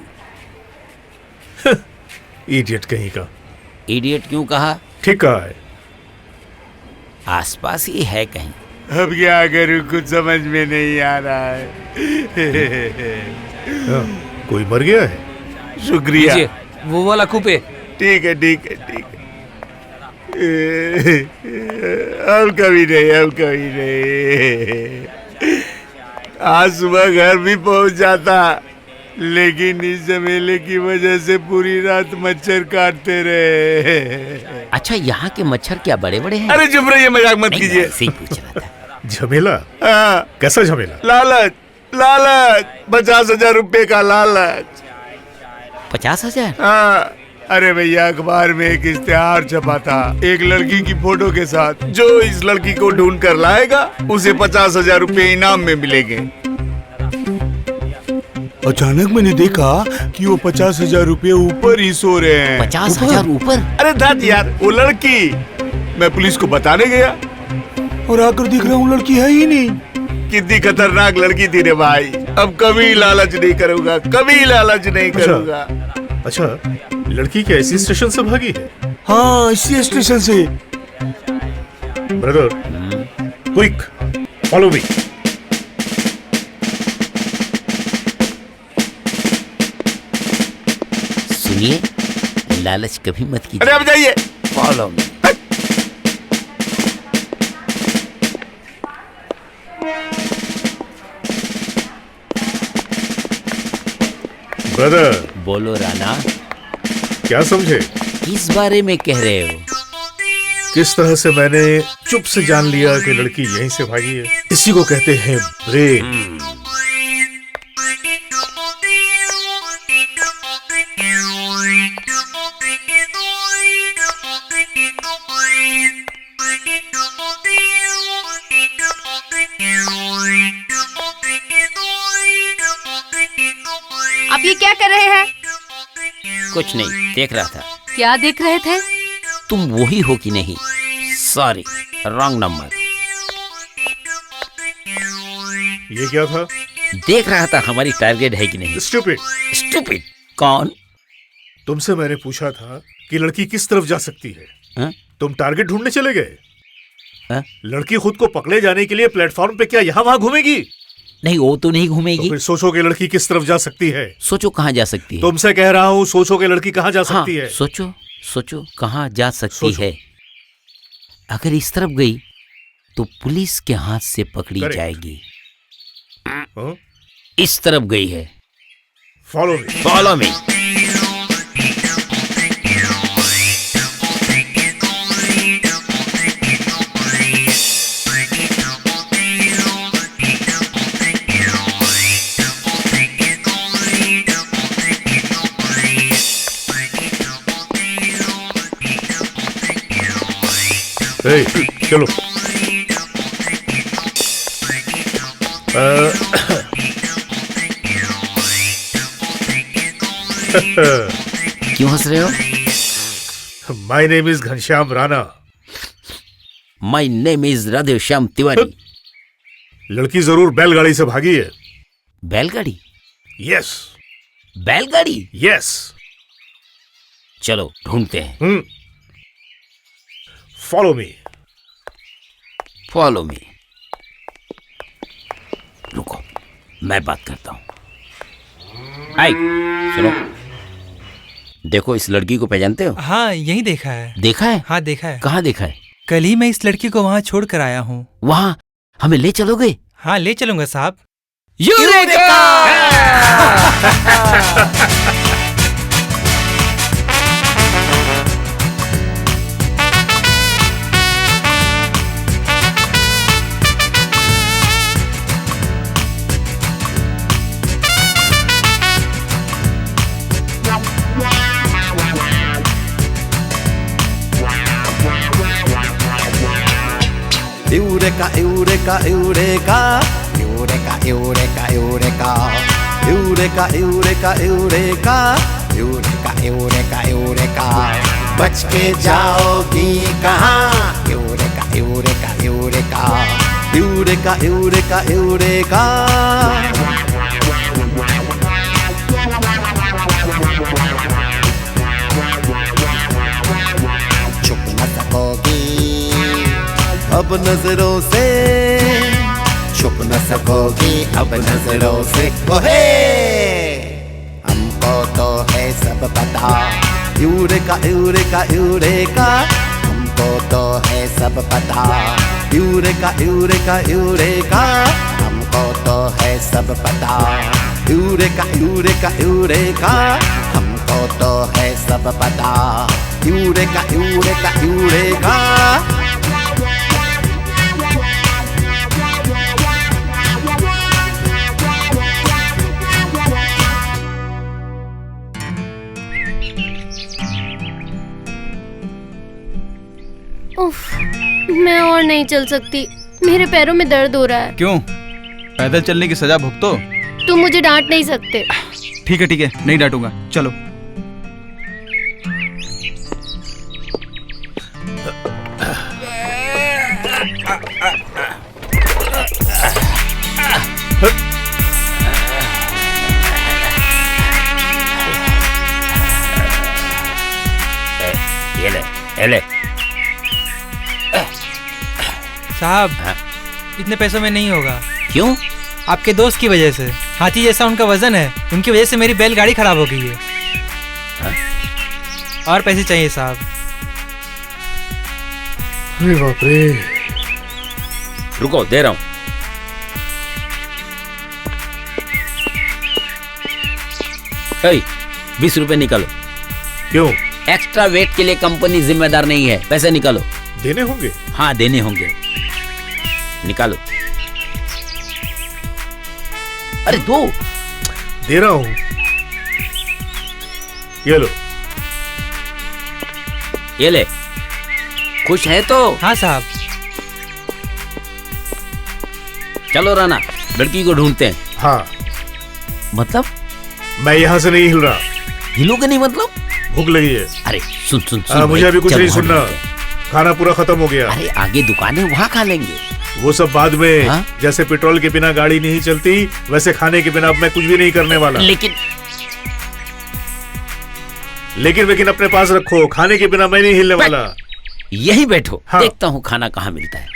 इडियट कहीं का। इडियट क्यों कहा? ठीक कहा है। आसपास ही है कहीं। अब क्या करूं, कुछ समझ में नहीं आ रहा है। कोई मर गया है? शुक्रिया। वो वाला कूपे। ठीक है, ठीक है, ठीक है। अब कभी नहीं, अब कभी नहीं। आज सुबह घर भी पहुंच जाता, लेकिन इस झमेले की वजह से पूरी रात मच्छर काटते रहे। अच्छा, यहाँ के मच्छर क्या बड़े बड़े हैं? अरे चुप रहिए, मजाक मत कीजिए। सही पूछ रहा था। झमेला? हाँ। कैसा झमेला? लालच, लालच, 50,000 रुपए का लालच। 50,000? हाँ। अरे भैया, अखबार में एक इश्तेहार छपा था एक लड़की की फोटो के साथ। जो इस लड़की को ढूंढ कर लाएगा उसे 50,000 रुपए इनाम में मिलेंगे। अचानक मैंने देखा कि वो 50,000 रुपए ऊपर ही सो रहे हैं। 50,000 ऊपर? अरे धत यार, वो लड़की। मैं पुलिस को बताने गया और आकर देख रहा हूँ लड़की है ही नहीं। कितनी खतरनाक लड़की थी रे भाई। अब कभी लालच नहीं करूंगा, कभी लालच नहीं करूंगा। अच्छा, लड़की क्या इसी स्टेशन से भागी है? हाँ, इसी स्टेशन से। Brother, quick, follow me. सुनिए, लालच कभी मत कीजिए। अरे अब जाइए। Follow me. ब्रदर, बोलो राणा, क्या समझे? किस बारे में कह रहे हो? किस तरह से मैंने चुप से जान लिया कि लड़की यहीं से भागी है। इसी को कहते हैं प्रेम। आप ये क्या कर रहे हैं? कुछ नहीं, देख रहा था। क्या देख रहे थे? तुम वही हो कि नहीं? Sorry, wrong number. ये क्या था? देख रहा था हमारी टारगेट है कि नहीं। स्टूपिड। स्टूपिड? कौन? तुमसे मैंने पूछा था कि लड़की किस तरफ जा सकती है। हा? तुम टारगेट ढूंढने चले गए। हा? लड़की खुद को पकड़े जाने के लिए प्लेटफॉर्म पे क्या यहाँ वहां घूमेगी? नहीं, वो तो नहीं घूमेगी। तो फिर सोचो कि लड़की किस तरफ जा सकती है। सोचो कहाँ जा सकती है। तुमसे कह रहा हूँ, सोचो कि लड़की कहाँ जा सकती है। सोचो, सोचो कहाँ जा सकती है। अगर इस तरफ गई तो पुलिस के हाथ से पकड़ी जाएगी। इस तरफ गई है। Follow me. Follow me. चलो। क्यों हंस रहे हो? My name is Ghanshyam Rana. My name is Radheshyam Tiwari. लड़की जरूर बैलगाड़ी से भागी है। बैलगाड़ी? यस। बैलगाड़ी? यस। चलो ढूंढते हैं। Follow me. फॉलो मी। रुको, मैं बात करता हूं। हाय, सुनो, देखो इस लड़की को पहचानते हो? हाँ, यही देखा है। देखा है? हाँ, देखा है। कहाँ देखा है? कल ही मैं इस लड़की को वहाँ छोड़ कर आया हूँ। वहाँ हमें ले चलोगे? हाँ, ले चलूंगा साहब। Eureka! Eureka, eureka, eureka, eureka, eureka, eureka, eureka, eureka, eureka, eureka, eureka, eureka, बच के जाओगी कहाँ? Eureka, eureka, eureka, eureka, eureka, eureka. छुप न सकोगी अब नजरों से, छुप न सकोगी अब नजरों से। ओहे, हमको तो है सब पता। यूरेका, यूरेका, यूरेका, हमको तो है सब पता। यूरेका, यूरेका, यूरेका, हमको तो है सब पता। यूरेका, यूरेका, यूरेका, हमको तो है सब पता। Eureka, eureka, eureka. उफ, मैं और नहीं चल सकती। मेरे पैरों में दर्द हो रहा है। क्यों? पैदल चलने की सजा भुगतो। तुम मुझे डांट नहीं सकते। ठीक है, नहीं डांटूंगा। चलो। ये ले। साहब इतने पैसों में नहीं होगा। क्यों? आपके दोस्त की वजह से। हाथी जैसा उनका वजन है, उनकी वजह से मेरी बैलगाड़ी खराब हो गई है। और पैसे चाहिए साहब। अरे बाप रे। रुको, दे रहा हूं। hey, 20 रुपए निकालो। क्यों? एक्स्ट्रा वेट के लिए कंपनी जिम्मेदार नहीं है, पैसे निकालो। देने होंगे? हाँ देने होंगे, निकालो। अरे दो। दे रहा हूं, ये लो। ये ले। खुश है तो? हाँ साहब। चलो राना, लड़की को ढूंढते हैं। हाँ। मतलब? मैं यहाँ से नहीं हिल रहा। हिलोगे नहीं मतलब? भूख लगी है। अरे सुन सुन सुन मुझे अभी कुछ नहीं सुनना, खाना पूरा खत्म हो गया। अरे आगे दुकान है, वहाँ खा लेंगे। वो सब बाद में। जैसे पेट्रोल के बिना गाड़ी नहीं चलती, वैसे खाने के बिना अब मैं कुछ भी नहीं करने वाला। लेकिन अपने पास रखो, खाने के बिना मैं नहीं हिलने वाला। यहीं बैठो, देखता हूँ खाना कहाँ मिलता है।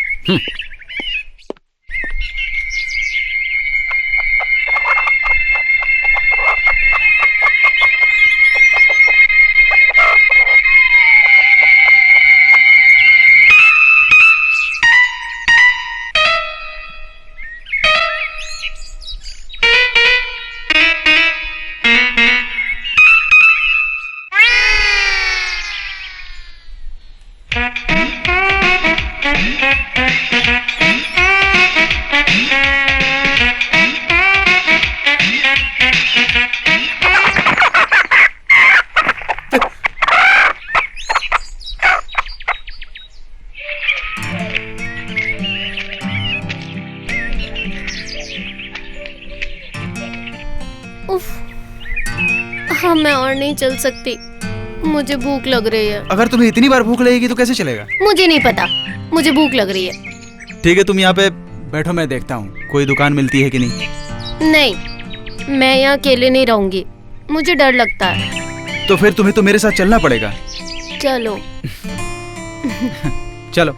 हाँ मैं और नहीं चल सकती, मुझे भूख लग रही है। अगर तुम्हें इतनी बार भूख लगेगी तो कैसे चलेगा? मुझे नहीं पता, मुझे भूख लग रही है। ठीक है, तुम यहाँ पे बैठो, मैं देखता हूँ कोई दुकान मिलती है कि नहीं। नहीं, मैं यहाँ अकेले नहीं रहूंगी, मुझे डर लगता है। तो फिर तुम्हें तो मेरे साथ चलना पड़ेगा। चलो। चलो।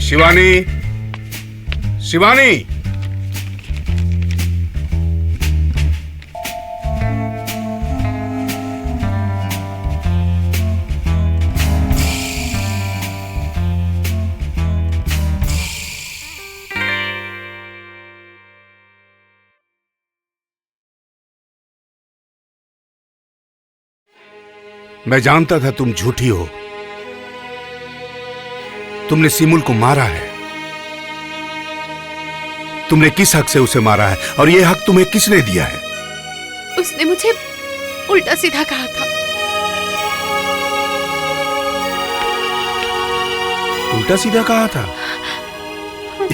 शिवानी, शिवानी, मैं जानता था तुम झूठी हो। तुमने सिमुल को मारा है। तुमने किस हक से उसे मारा है और यह हक तुम्हें किसने दिया है? उसने मुझे उल्टा सीधा कहा था। उल्टा सीधा कहा था?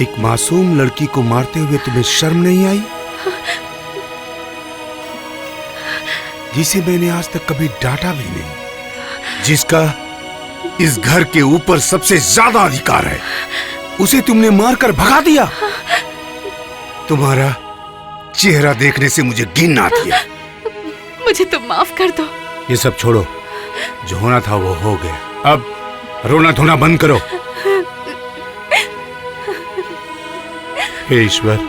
एक मासूम लड़की को मारते हुए तुम्हें शर्म नहीं आई? जिसे मैंने आज तक कभी डांटा भी नहीं, जिसका इस घर के ऊपर सबसे ज्यादा अधिकार है, उसे तुमने मारकर भगा दिया। तुम्हारा चेहरा देखने से मुझे घिन आती है। मुझे तुम माफ कर दो। ये सब छोड़ो, जो होना था वो हो गया। अब रोना धोना बंद करो। हे ईश्वर,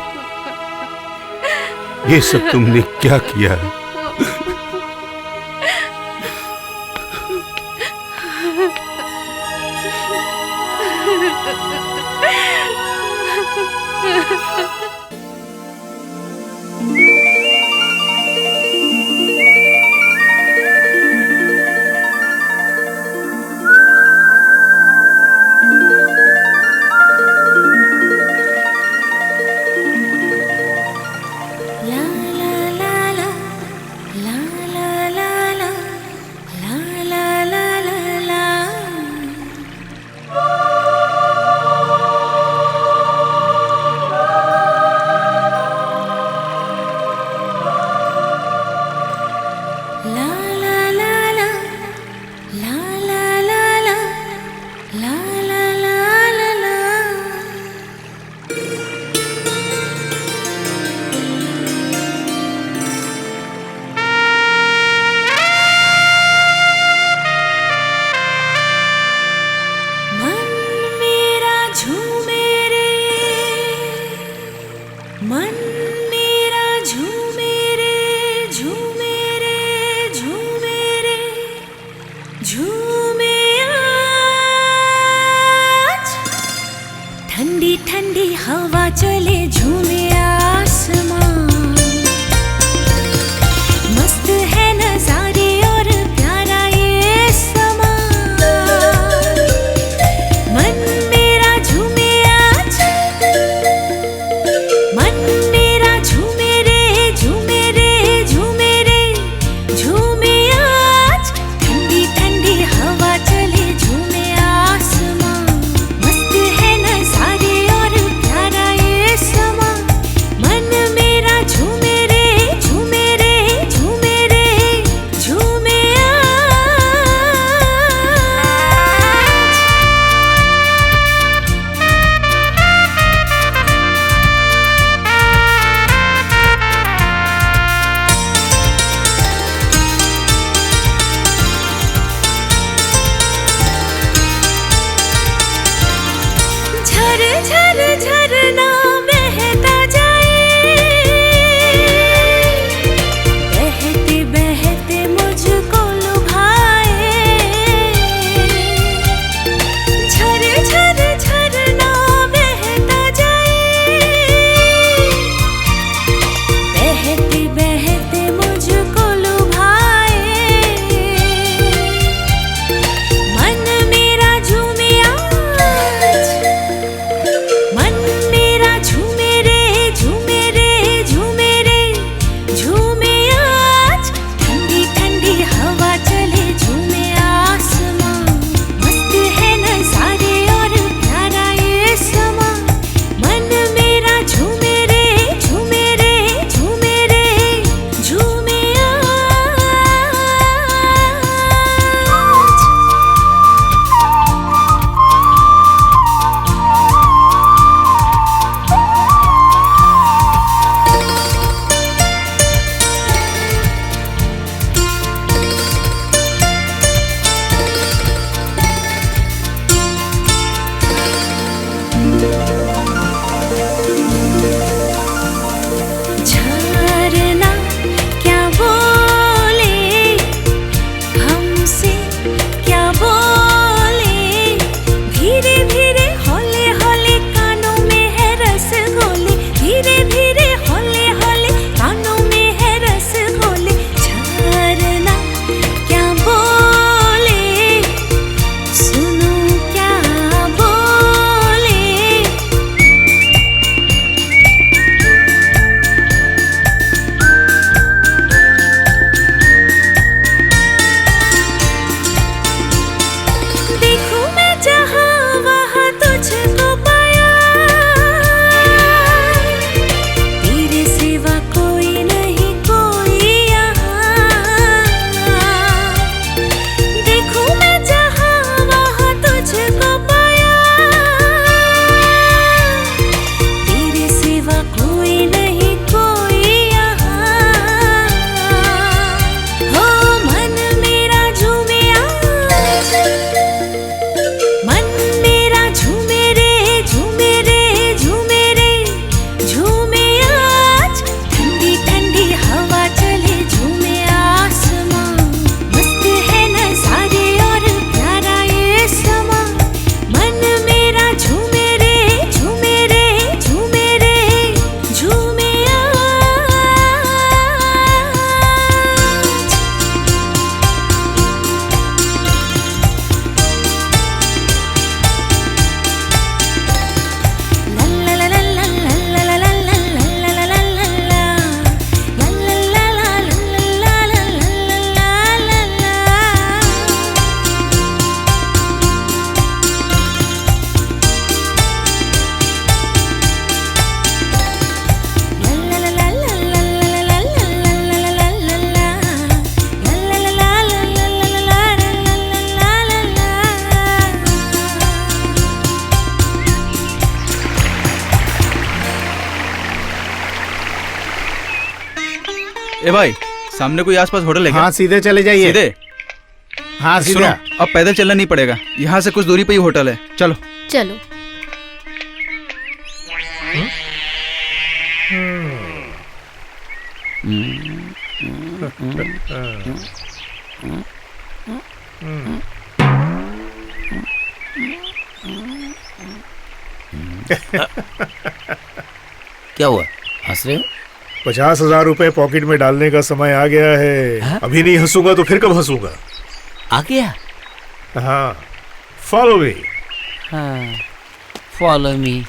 ये सब तुमने क्या किया है? ठंडी ठंडी हवा चले झूमे आसमां, मस्त है नजारे और प्यारा ये समा। मन मेरा झूमे आज, मन मेरा झूमे रे झूमे रे झूमे रे झूमे आज। ठंडी ठंडी हवा चले झूमे आसमां, मस्त है नजारे और प्यारा ये समा। मन मेरा झूमे रे झूमे रे झूमे रे झूमे झर झर झरना बहता जाए, बहते बहते मुझको लुभाए। झर झर झरना बहता जाए, बहते बहते मुझको लुभाए। मन मेरा झूमे आज, मन मेरा झूमे रे झूमे रे झूमे रे झूमे आज। ठंडी ठंडी हवा चले झूमे आसमां, मस्त है नजारे और प्यारा ये समा। मन मेरा झूमे रे झूमे रे झूमे रे झूमे आज। झरना क्या बोले हमसे, क्या बोले। धीरे धीरे हौले हौले कानों में है रसगोले, धीरे धीरे हौले हौले कानों में है रसगोले। झरना क्या बोले, सुनो क्या बोले। देखूं मैं जहां वहां तुझको पाया, तेरे सिवा कोई नहीं कोई यहाँ। देखूं मैं जहां वहां तुझको पाया, तेरे सिवा कोई नहीं कोई यहाँ। हो मन मेरा झूमे आज, मन मेरा झूमे रे झूमे रे झूमे रे झूमे आज। ठंडी ठंडी हवा चले झूमे आसमां, मस्त है नजारे और प्यारा ये समा। मन मेरा झूमे रे झूमे रे झूमे रे झूमे आज। ला ला ला ला ला ला ला ला ला ला ला ला ला ला ला ए भाई, सामने कोई आसपास होटल है क्या? हाँ, सीधे चले जाइए। सीधे? हाँ, सीधे। सुनो, अब पैदल चलना नहीं पड़ेगा, यहाँ से कुछ दूरी पे ही होटल है, चलो। चलो। क्या हुआ, हंस रहे हो? 50,000 रुपए पॉकेट में डालने का समय आ गया है। अभी नहीं हंसूंगा तो फिर कब हंसूंगा? आ गया? हाँ, फॉलो मी। हाँ, फॉलो मी।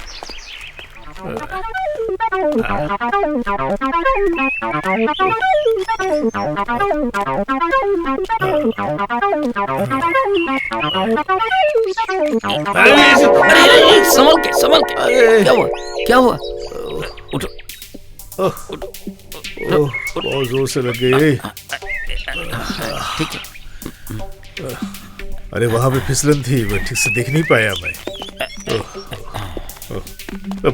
संभल के, संभल के। क्या हुआ, क्या हुआ? उठो, बहुत जोर से लग गई। ठीक है। अरे वहां पे फिसलन थी, मैं ठीक से देख नहीं पाया मैं।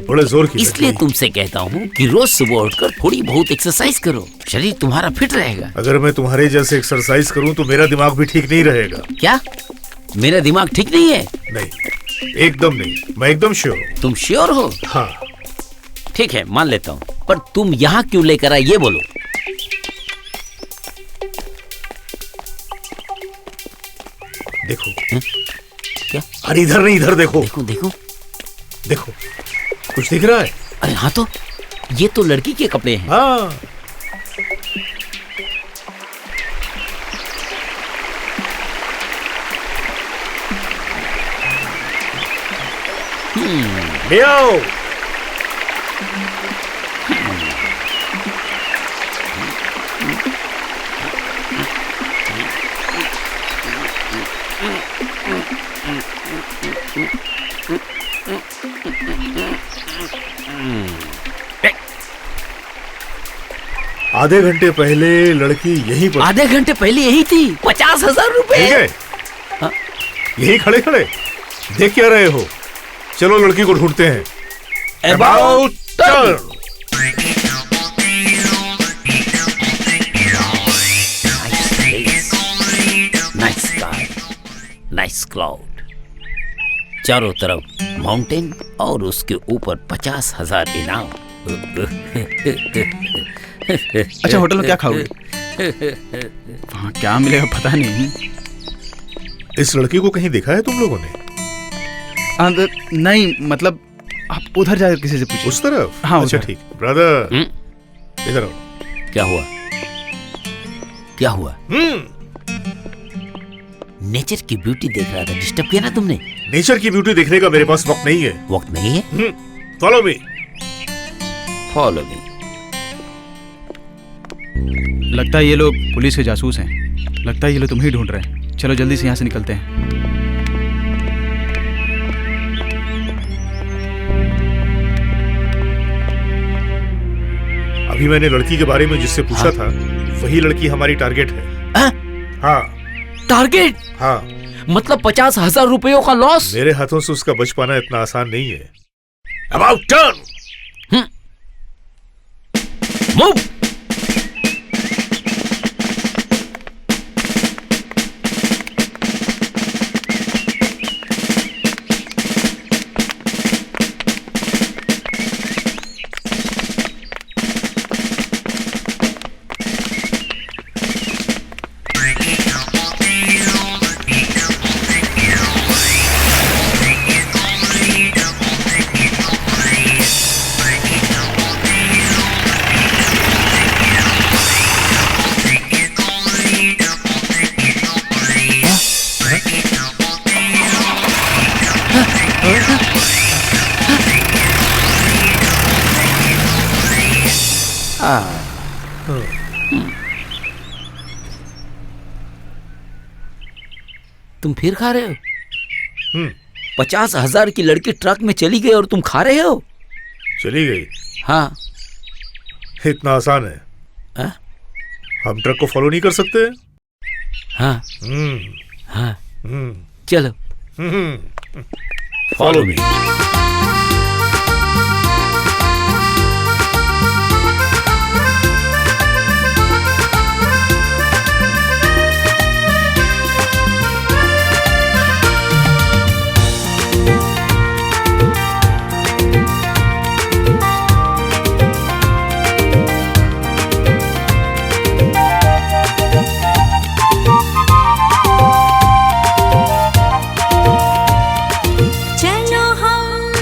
बड़े जोर की। इसलिए तुमसे कहता हूँ कि रोज सुबह उठकर थोड़ी बहुत एक्सरसाइज करो, शरीर तुम्हारा फिट रहेगा। अगर मैं तुम्हारे जैसे एक्सरसाइज करूँ तो मेरा दिमाग भी ठीक नहीं रहेगा। क्या मेरा दिमाग ठीक नहीं है? नहीं, एकदम नहीं, मैं एकदम श्योर हूँ। तुम श्योर हो? हाँ। ठीक है, मान लेता हूँ, पर तुम यहाँ क्यों लेकर आए ये बोलो। देखो। क्या? अरे इधर नहीं, इधर देखो। देखो देखो देखो, कुछ दिख रहा है? अरे हाँ, तो ये तो लड़की के कपड़े हैं। हाँ। ले आओ। आधे घंटे पहले लड़की यहीं पर। आधे घंटे पहले यही थी। 50,000 रुपए। हाँ? यही खड़े खड़े देख क्या रहे हो? चलो लड़की को ढूंढते हैं। About turn. Nice sky, nice cloud, चारों तरफ माउंटेन और उसके ऊपर 50,000 इनाम। अच्छा, होटल में क्या खाओगे? वहाँ क्या मिलेगा पता नहीं। इस लड़की को कहीं देखा है तुम लोगों ने? नहीं, मतलब आप उधर जाकर किसी से पूछिए। उस तरफ? हाँ, अच्छा उधर। ठीक। ब्रदर इधर आओ। क्या हुआ, क्या हुआ? नेचर की ब्यूटी देख रहा था, डिस्टर्ब किया ना तुमने? नेचर की ब्यूटी देखने का मेरे पास वक्त नहीं है। वक्त नहीं है? Follow me. फॉलो मी। लगता है ये लोग पुलिस के जासूस हैं। लगता है ये लोग तुम्हें ही ढूंढ रहे हैं। चलो जल्दी से यहाँ से निकलते हैं। अभी मैंने लड़की के बारे में जिससे पूछा था, वही लड़की हमारी टारगेट है। हाँ। टारगेट? हाँ। मतलब 50,000 रुपयों का लॉस? मेरे हाथों से उसका बच पाना इतना आसान नहीं है। About turn. Move. तुम फिर खा रहे हो? 50,000 की लड़की ट्रक में चली गई और तुम खा रहे हो? चली गई? हाँ। इतना आसान है? हम ट्रक को फॉलो नहीं कर सकते? हाँ। हाँ। चलो फॉलो मी। चलो हम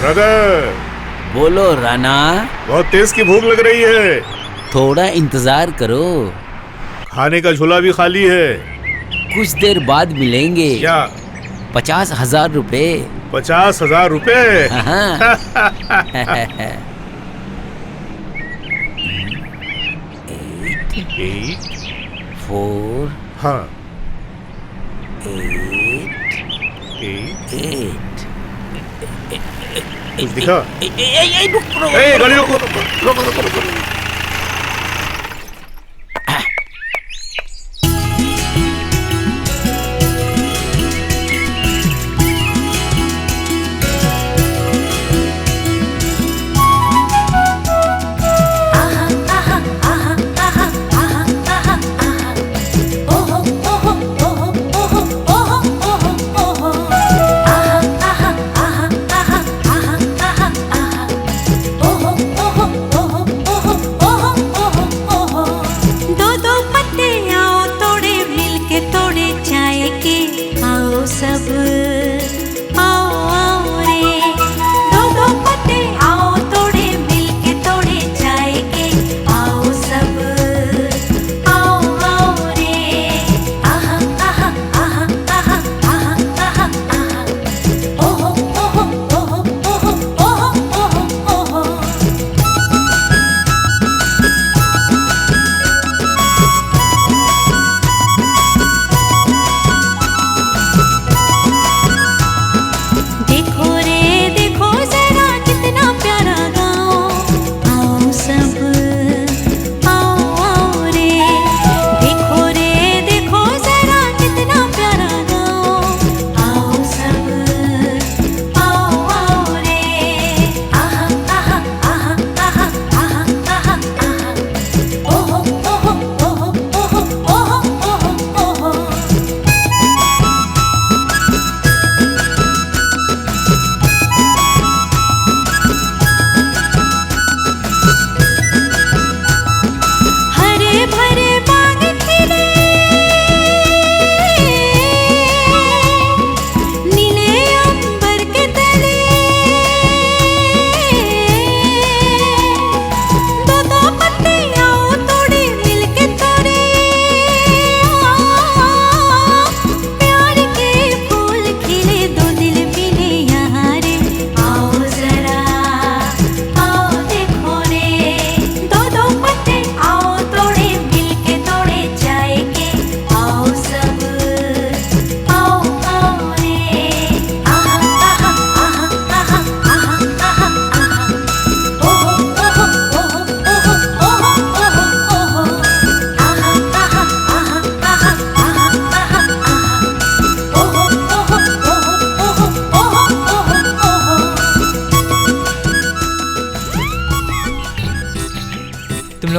ब्रदर। बोलो राणा। बहुत तेज की भूख लग रही है। थोड़ा इंतजार करो। खाने का झोला भी खाली है। कुछ देर बाद मिलेंगे। क्या? 50,000 रुपए। 50,000 रुपए? हाँ। 8 4 हाँ 8 कुछ दिखा? रुको गाड़ी रोको। रुको।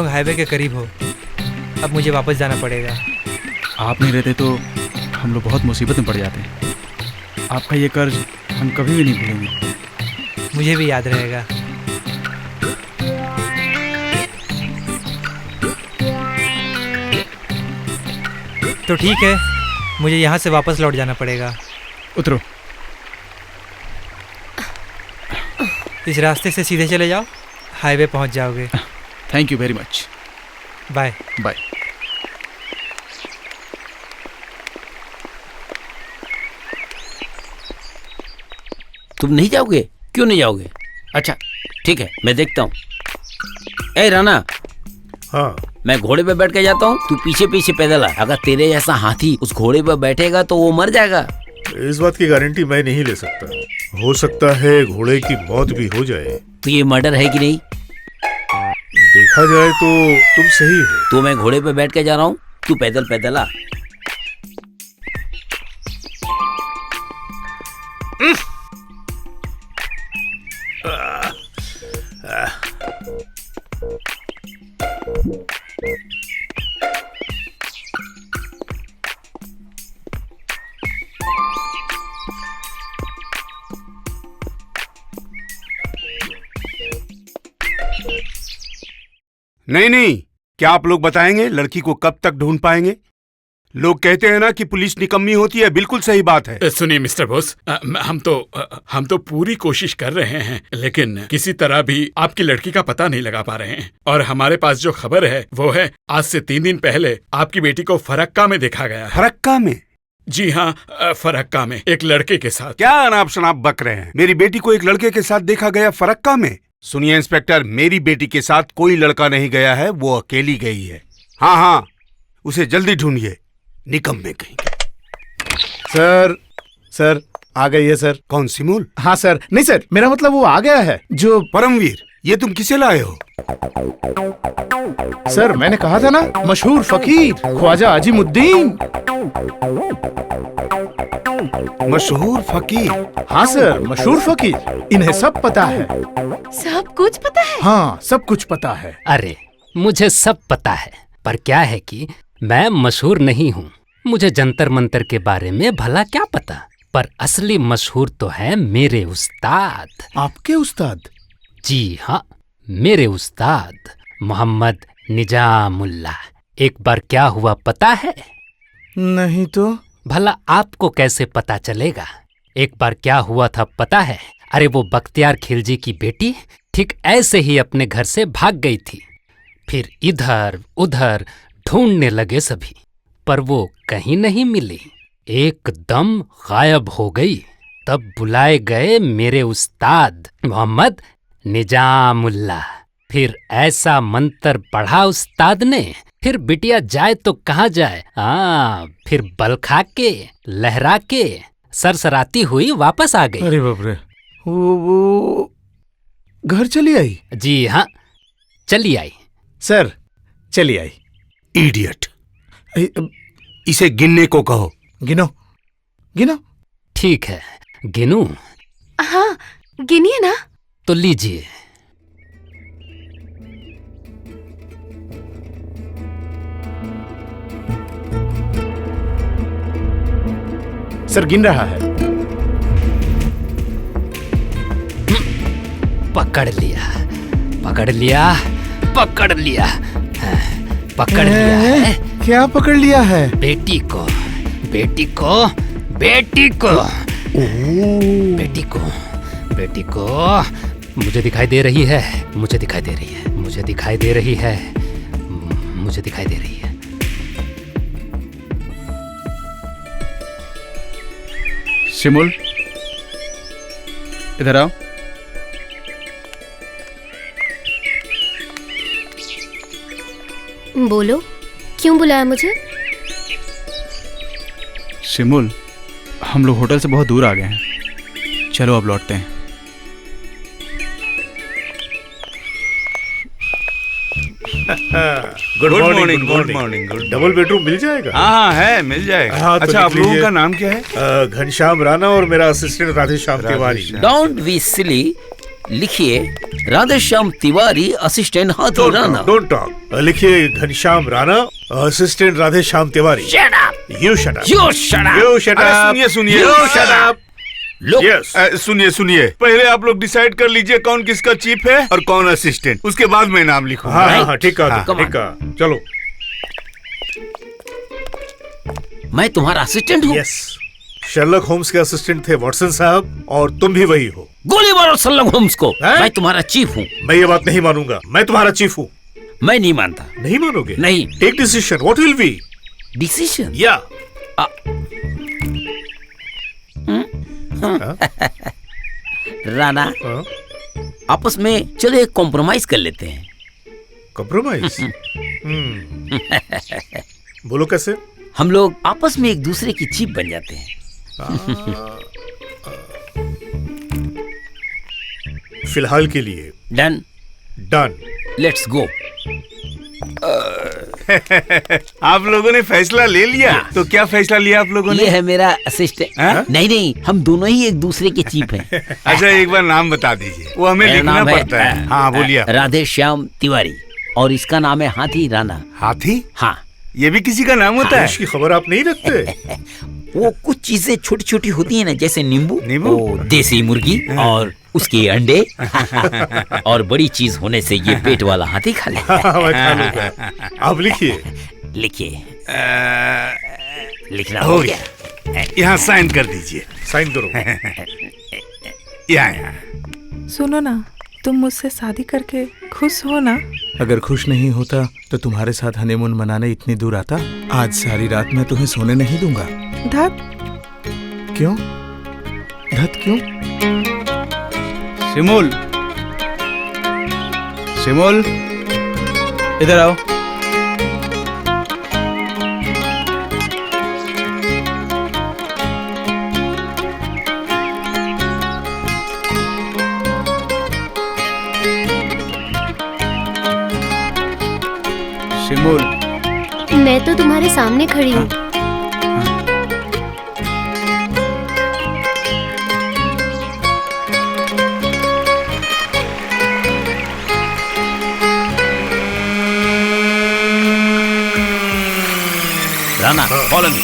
हाईवे के करीब हो। अब मुझे वापस जाना पड़ेगा। आप नहीं रहते तो हम लोग बहुत मुसीबत में पड़ जाते हैं। आपका ये कर्ज हम कभी भी नहीं भूलेंगे। मुझे भी याद रहेगा। तो ठीक है, मुझे यहाँ से वापस लौट जाना पड़ेगा। उतरो। इस रास्ते से सीधे चले जाओ, हाईवे पहुँच जाओगे। Thank you very much. Bye bye. तुम नहीं जाओगे? क्यों नहीं जाओगे? अच्छा ठीक है, मैं देखता हूँ। ए राणा। हाँ। मैं घोड़े पे बैठ के जाता हूँ, तू पीछे पीछे पैदल आ। अगर तेरे जैसा हाथी उस घोड़े पे बैठेगा तो वो मर जाएगा। इस बात की गारंटी मैं नहीं ले सकता। हो सकता है घोड़े की मौत भी हो जाए। तो ये मर्डर है कि नहीं? देखा जाए तो तुम सही हो। तो मैं घोड़े पे बैठ के जा रहा हूँ, तू पैदल पैदल आ। नहीं, क्या आप लोग बताएंगे लड़की को कब तक ढूंढ पाएंगे? लोग कहते हैं ना कि पुलिस निकम्मी होती है, बिल्कुल सही बात है। सुनिए मिस्टर बोस, हम तो पूरी कोशिश कर रहे हैं, लेकिन किसी तरह भी आपकी लड़की का पता नहीं लगा पा रहे हैं। और हमारे पास जो खबर है वो है आज से 3 दिन पहले आपकी बेटी को फरक्का में देखा गया है। फरक्का में? जी हाँ, फरक्का में एक लड़के के साथ। क्या अनाप शनाप बक रहे हैं? मेरी बेटी को एक लड़के के साथ देखा गया फरक्का में? सुनिए इंस्पेक्टर, मेरी बेटी के साथ कोई लड़का नहीं गया है, वो अकेली गई है। हाँ हाँ, उसे जल्दी ढूंढिए, निकम्मे कहीं। सर आ गई है सर। कौन, सिमूल? हाँ सर। नहीं सर, मेरा मतलब वो आ गया है। जो परमवीर, ये तुम किसे लाए हो? सर मैंने कहा था ना, मशहूर फकीर ख्वाजा अजीमुद्दीन। मशहूर फकीर? हाँ सर, मशहूर फकीर। इन्हें सब पता है। सब कुछ पता है? हाँ, सब कुछ पता है। अरे मुझे सब पता है, पर क्या है कि मैं मशहूर नहीं हूँ। मुझे जंतर मंतर के बारे में भला क्या पता, पर असली मशहूर तो है मेरे उस्ताद। आपके उस्ताद? जी हाँ, मेरे उस्ताद मोहम्मद निजामुल्लाह। एक बार क्या हुआ पता है? नहीं तो। भला आपको कैसे पता चलेगा? एक बार क्या हुआ था पता है? अरे वो बख्तियार खिलजी की बेटी ठीक ऐसे ही अपने घर से भाग गई थी। फिर इधर उधर ढूंढने लगे सभी, पर वो कहीं नहीं मिली, एकदम गायब हो गई। तब बुलाए गए मेरे उस्ताद मोहम्मद निजामुल्लाह। फिर ऐसा मंत्र पढ़ा उस्ताद ने, फिर बिटिया जाए तो कहाँ जाए, फिर बल खा के लहरा के सरसराती हुई वापस आ गई। अरे बाप रे, वो घर चली आई? जी हाँ, चली आई। सर चली आई। इडियट, इसे गिनने को कहो। गिनो गिनो। ठीक है, गिनूं? हाँ गिनिए ना। तो लीजिए। सर गिन रहा है। पकड़ लिया, पकड़ लिया, पकड़ लिया, पकड़ लिया है। क्या पकड़ लिया है? बेटी को, बेटी को, बेटी को, बेटी को, बेटी को। मुझे दिखाई दे रही है, मुझे दिखाई दे रही है, मुझे दिखाई दे रही है, मुझे दिखाई दे रही है। शिमुल, इधर आओ। बोलो, क्यों बुलाया मुझे? शिमुल, हम लोग होटल से बहुत दूर आ गए हैं, चलो अब लौटते हैं। Good morning, good morning. Double bedroom मिल जाएगा? हाँ है, मिल जाएगा। हाँ, तो अच्छा, आप लोगों का नाम क्या है? घनश्याम राणा और मेरा assistant Radheshyam Tiwari. Don't be silly, लिखिए राधेश्याम तिवारी, असिस्टेंट हाथी राणा। डोंट टॉक, लिखिए Ghanshyam Rana, assistant Radheshyam Tiwari. Shut up, you shut up, you shut up, you shut up. सुनिए सुनिए, यू शट अप। यस, सुनिए सुनिए, पहले आप लोग डिसाइड कर लीजिए कौन किसका चीफ है और कौन असिस्टेंट, उसके बाद मैं नाम लिखूंगा। हाँ हाँ, ठीक है, ठीक है, चलो। मैं तुम्हारा असिस्टेंट हूँ? यस, शर्लक होम्स के असिस्टेंट थे वॉटसन साहब, और तुम भी वही हो। गोली मारो शर्लक होम्स को। मैं तुम्हारा चीफ हूँ। मैं ये बात नहीं मानूंगा, मैं तुम्हारा चीफ हूँ। मैं नहीं मानता। नहीं मानोगे? नहीं। Take decision, what will be? Decision? या राणा, आपस में चलो एक कॉम्प्रोमाइज कर लेते हैं। कॉम्प्रोमाइज? बोलो कैसे? हम लोग आपस में एक दूसरे की चीफ बन जाते हैं। फिलहाल के लिए डन। Done, let's go. आप लोगों ने फैसला ले लिया? तो क्या फैसला लिया आप लोगों ने? ये है मेरा असिस्टेंट। नहीं नहीं, हम दोनों ही एक दूसरे के चीफ हैं। अच्छा, एक बार नाम बता दीजिए, वो हमें लिखना पड़ता है। हाँ बोलिए। राधेश्याम तिवारी, और इसका नाम है हाथी राणा। हाथी? हाँ। ये भी किसी का नाम होता है? इसकी खबर आप नहीं रखते? वो कुछ चीजें छोटी छोटी होती है ना, जैसे नींबू, देसी मुर्गी और उसके अंडे। और बड़ी चीज होने से ये पेट वाला हाथी खा ले। आप लिखिए। लिखिए। लिखना हो हो गया। गया। यहाँ साइन कर दीजिए। साइन करो। यहाँ सुनो ना, तुम मुझसे शादी करके खुश हो ना? अगर खुश नहीं होता तो तुम्हारे साथ हनीमून मनाने इतनी दूर आता? आज सारी रात मैं तुम्हें सोने नहीं दूंगा। धत। क्यों? धत क्यों? शिमोल, शिमोल, इधर आओ। शिमोल, मैं तो तुम्हारे सामने खड़ी हूँ। Rana, follow me.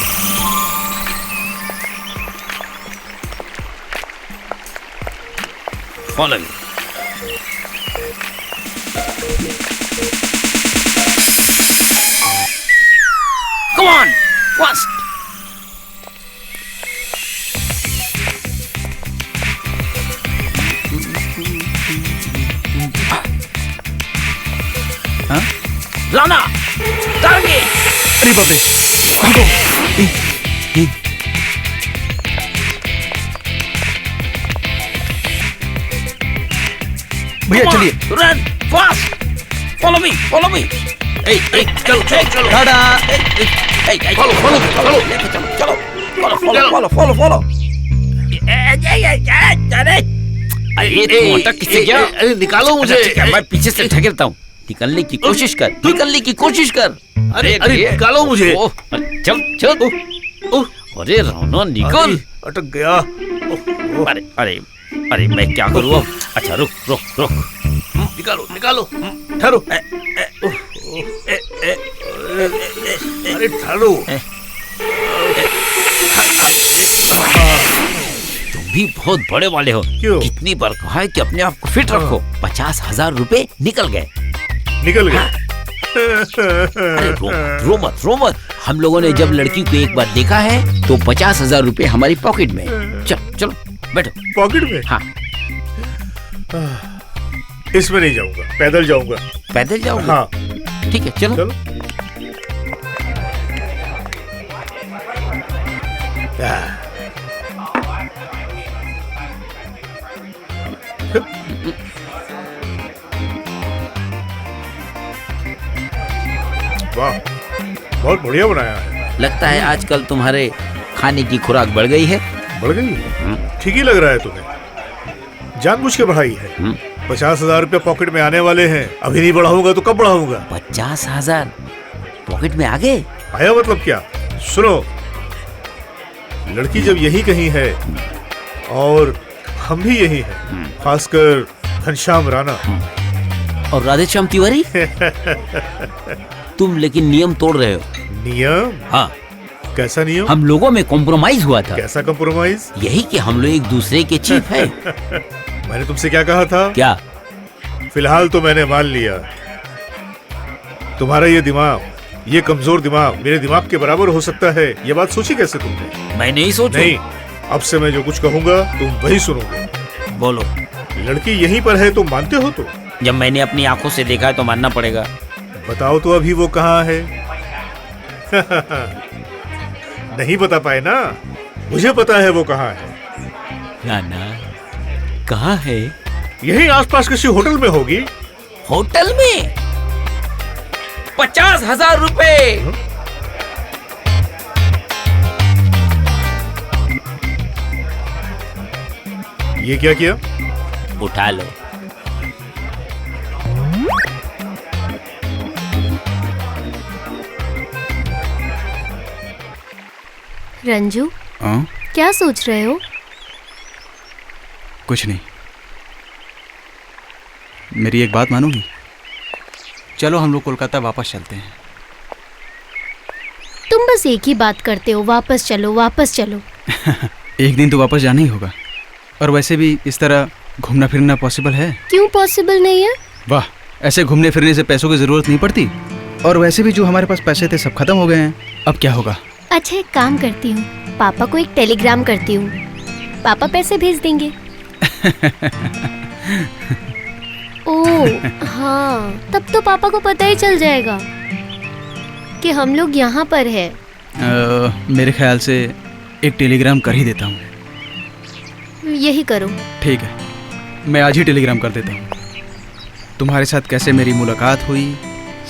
Follow me. Come on, fast. हाँ? राना, टारगेट। अरे बाप रे, भैया चलिए। Run, fast. Follow me, follow me. चलो चलो चलो। टाटा। Follow follow follow. लेके चलो चलो। Follow follow follow follow follow. अरे मोटा किसे गया? अरे निकालो मुझे। मैं पीछे से ढकेलता हूँ। निकलने की कोशिश कर, निकलने की कोशिश कर। अरे अरे निकालो मुझे। चल चल। अरे राना निकल। अटक गया। अरे अरे अरे मैं क्या करूँ अब? अच्छा रुक रुक रुक। निकालो निकालो। ठहरो। अरे ठहरो। तुम भी बहुत बड़े वाले हो। क्यों? कितनी बार कहा है कि अपने आप को फिट रखो। 50,000 रुपए निकल गए। निकल गए। अरे रो मत रो मत। हम लोगों ने जब लड़की को एक बार देखा है तो 50,000 रुपए हमारी पॉकेट में। चलो चलो बैठो। पॉकेट में? हाँ। इसमें नहीं जाऊंगा, पैदल जाऊंगा। पैदल जाओगे? हाँ। ठीक है चलो। चलो। वाह, बहुत बढ़िया बनाया है। लगता है आजकल तुम्हारे खाने की खुराक बढ़ गई है। बढ़ गई है? ठीक ही लग रहा है तुम्हें। जानबूझ के बढ़ाई है। 50,000 रुपया पॉकेट में आने वाले हैं। अभी नहीं बढ़ाऊंगा तो कब बढ़ाऊंगा? 50,000 पॉकेट में आ गए? आया मतलब क्या? सुनो, लड़की जब यही कहीं है और हम भी यही हैं, खासकर घनश्याम राणा और राधेश्याम तिवारी। तुम लेकिन नियम तोड़ रहे हो। नियम? हाँ। कैसा नियम? हम लोगों में कॉम्प्रोमाइज हुआ था। कैसा कॉम्प्रोमाइज? यही कि हम लोग एक दूसरे के चीफ हैं। मैंने तुमसे क्या कहा था? क्या? फिलहाल तो मैंने मान लिया तुम्हारा ये दिमाग, ये कमजोर दिमाग मेरे दिमाग के बराबर हो सकता है। ये बात सोची कैसे तुमने? मैं नहीं सोचूं। नहीं, अब से मैं जो कुछ कहूंगा तुम वही सुनोगे। बोलो। लड़की यहीं पर है, तुम मानते हो तो? जब मैंने अपनी आंखों से देखा है तो मानना पड़ेगा। बताओ तो अभी वो कहाँ है? नहीं बता पाए ना? मुझे पता है वो कहाँ है। नाना, कहाँ है? यही आसपास किसी होटल में होगी। होटल में? 50,000 रुपए। ये क्या किया? उठा लो। रंजू, हाँ? क्या सोच रहे हो? कुछ नहीं। मेरी एक बात मानोगी? चलो हम लोग कोलकाता वापस चलते हैं। तुम बस एक ही बात करते हो, वापस चलो वापस चलो। एक दिन तो वापस जाना ही होगा। और वैसे भी इस तरह घूमना फिरना पॉसिबल है? क्यों पॉसिबल नहीं है? वाह, ऐसे घूमने फिरने से पैसों की जरूरत नहीं पड़ती। और वैसे भी जो हमारे पास पैसे थे सब खत्म हो गए हैं। अब क्या होगा? अच्छा एक काम करती हूँ, पापा को एक टेलीग्राम करती हूँ, पापा पैसे भेज देंगे। ओह हाँ, तब तो पापा को पता ही चल जाएगा कि हम लोग यहाँ पर है। मेरे ख्याल से एक टेलीग्राम कर ही देता हूँ। यही करो। ठीक है, मैं आज ही टेलीग्राम कर देता हूँ। तुम्हारे साथ कैसे मेरी मुलाकात हुई,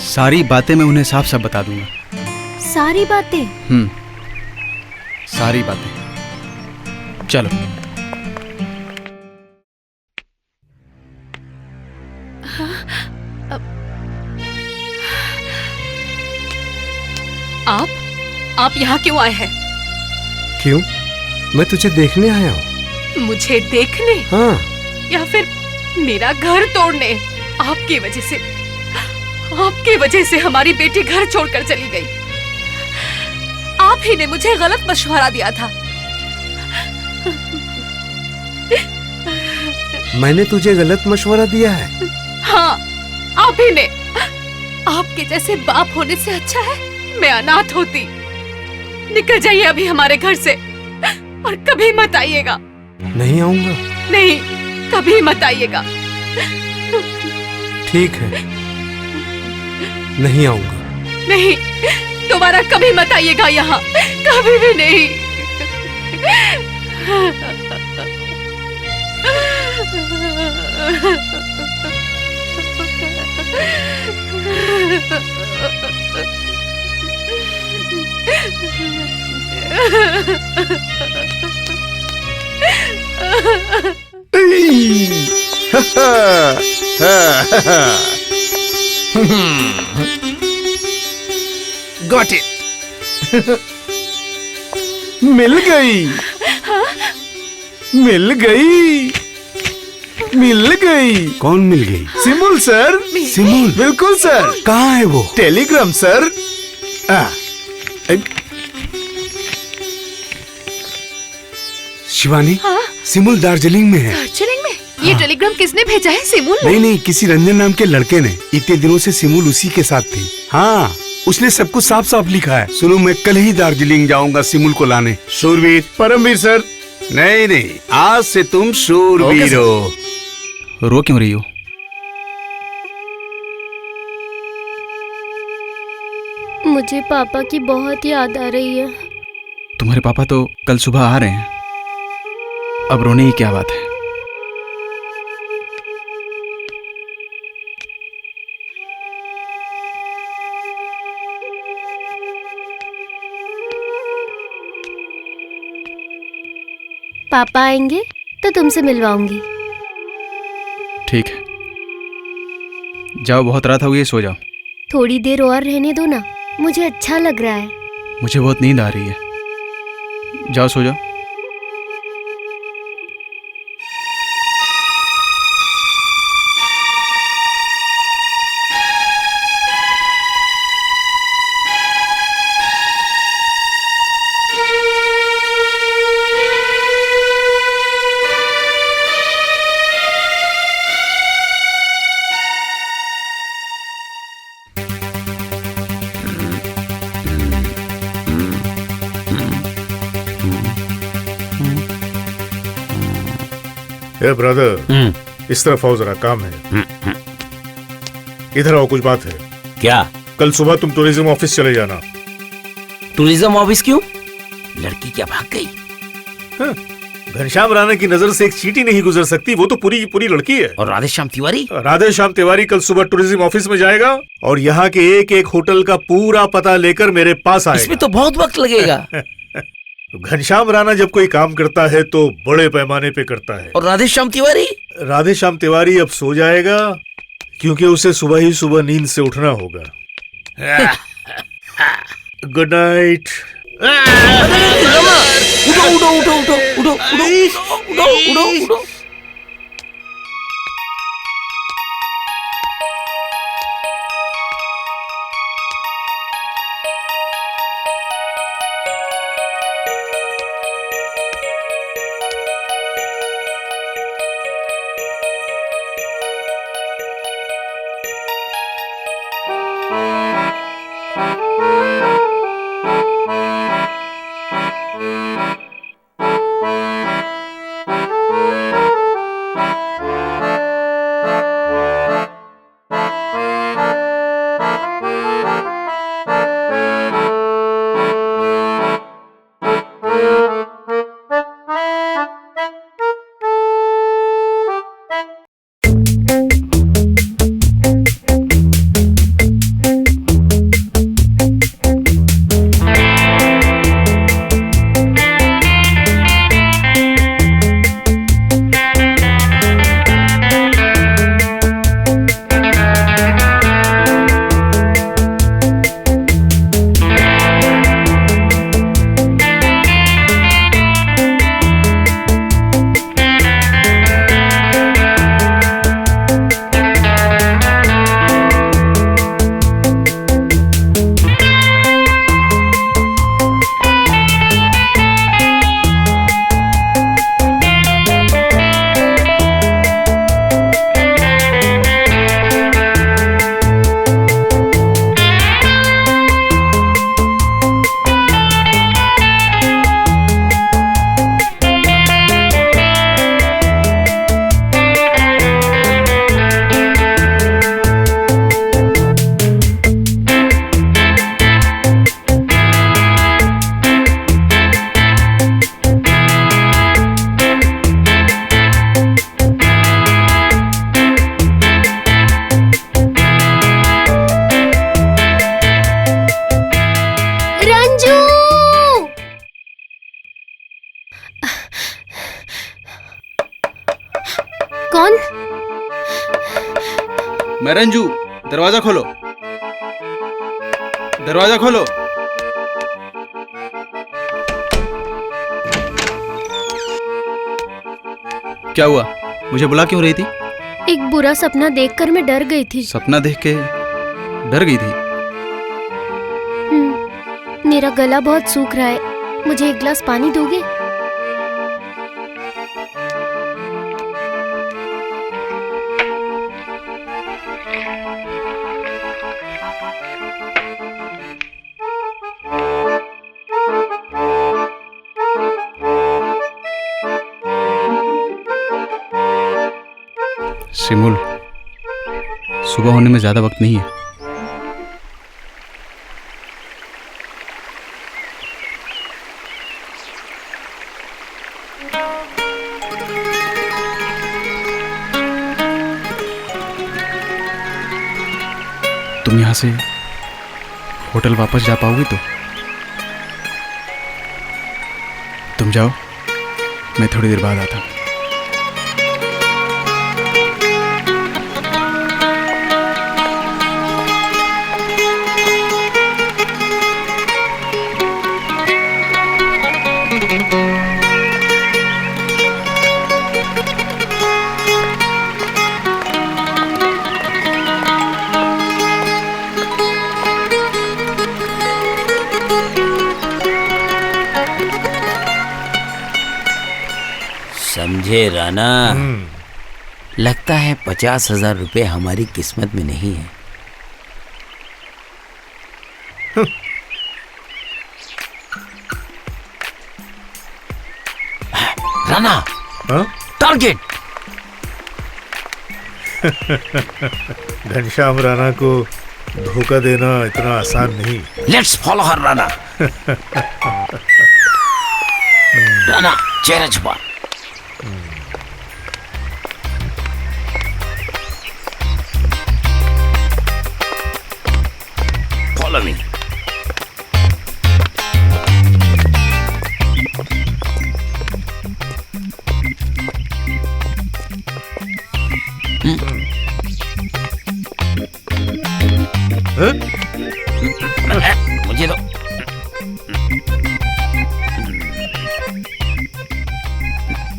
सारी बातें मैं उन्हें साफ साफ बता दूंगा। सारी बातें? सारी बातें। चलो। आप यहाँ क्यों आए हैं? क्यों? मैं तुझे देखने आया हूँ। मुझे देखने? हाँ। या फिर मेरा घर तोड़ने? आपकी वजह से हमारी बेटी घर छोड़कर चली गई। आप ही ने मुझे गलत मशवरा दिया था। मैंने तुझे गलत मशवरा दिया है? हाँ, आप ही ने। आपके जैसे बाप होने से अच्छा है मैं अनाथ होती। निकल जाइए अभी हमारे घर से और कभी मत आइएगा। नहीं आऊंगा। नहीं, कभी मत आइएगा। ठीक है, नहीं आऊंगा। नहीं, दोबारा कभी मत आइएगा यहाँ, कभी भी नहीं। Got it. मिल गई। मिल गई। मिल गई। कौन मिल गई? सिमुल सर। सिमुल? बिल्कुल सर। कहाँ है वो? Telegram sir. शिवानी, सिमुल दार्जिलिंग में है। दार्जिलिंग में? ये टेलीग्राम किसने भेजा है? सिमुल ने? नहीं, किसी रंजन नाम के लड़के ने। इतने दिनों से सिमुल उसी के साथ थी। हाँ, उसने सब कुछ साफ साफ लिखा है। सुनो, मैं कल ही दार्जिलिंग जाऊंगा सिमुल को लाने। शूरवीर। परमवीर सर। नहीं, आज से तुम शूरवीर हो। रो क्यों रही हो? मुझे पापा की बहुत याद आ रही है। तुम्हारे पापा तो कल सुबह आ रहे हैं, अब रोने की क्या बात है? पापा आएंगे तो तुमसे मिलवाऊंगी। ठीक है, जाओ, बहुत रात हो गई, सो जाओ। थोड़ी देर और रहने दो ना, मुझे अच्छा लग रहा है। मुझे बहुत नींद आ रही है, जाओ सो जाओ। ब्रदर, इस तरफ आओ, जरा काम है। इधर आओ, कुछ बात है। क्या? कल सुबह तुम टूरिज्म ऑफिस चले जाना। टूरिज्म ऑफिस क्यों? लड़की क्या भाग गई? घनश्याम राणा की नजर से एक चींटी नहीं गुजर सकती, वो तो पूरी पूरी लड़की है। और राधेश्याम तिवारी? राधेश्याम तिवारी कल सुबह टूरिज्म ऑफिस में जाएगा और यहाँ के एक एक होटल का पूरा पता लेकर मेरे पास आएगा। इसमें तो बहुत वक्त लगेगा। घनश्याम राणा जब कोई काम करता है तो बड़े पैमाने पे करता है। और राधेश्याम तिवारी? राधेश्याम तिवारी अब सो जाएगा क्योंकि उसे सुबह ही सुबह नींद से उठना होगा। Good night. उठो उठो उठो उठो उठो उठो उठो उठो। मैं रंजू, दरवाजा खोलो, दरवाजा खोलो। क्या हुआ? मुझे बुला क्यों रही थी? एक बुरा सपना देखकर मैं डर गई थी। सपना देख के डर गई थी? मेरा गला बहुत सूख रहा है, मुझे एक गिलास पानी दोगे? सिमुल, सुबह होने में ज्यादा वक्त नहीं है। तुम यहां से होटल वापस जा पाओगी तो? तुम जाओ, मैं थोड़ी देर बाद आता हूं। समझे राणा? लगता है 50,000 रुपए हमारी किस्मत में नहीं है। राणा, टारगेट। घनश्याम राणा को धोखा देना इतना आसान नहीं। Let's follow her Rana. Rana, चेहरा छुपा। Follow me. मुझे दो।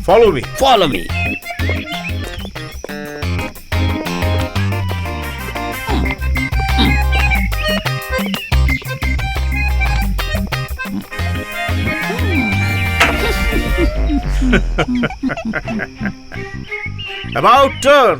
Follow me. Follow me. About turn.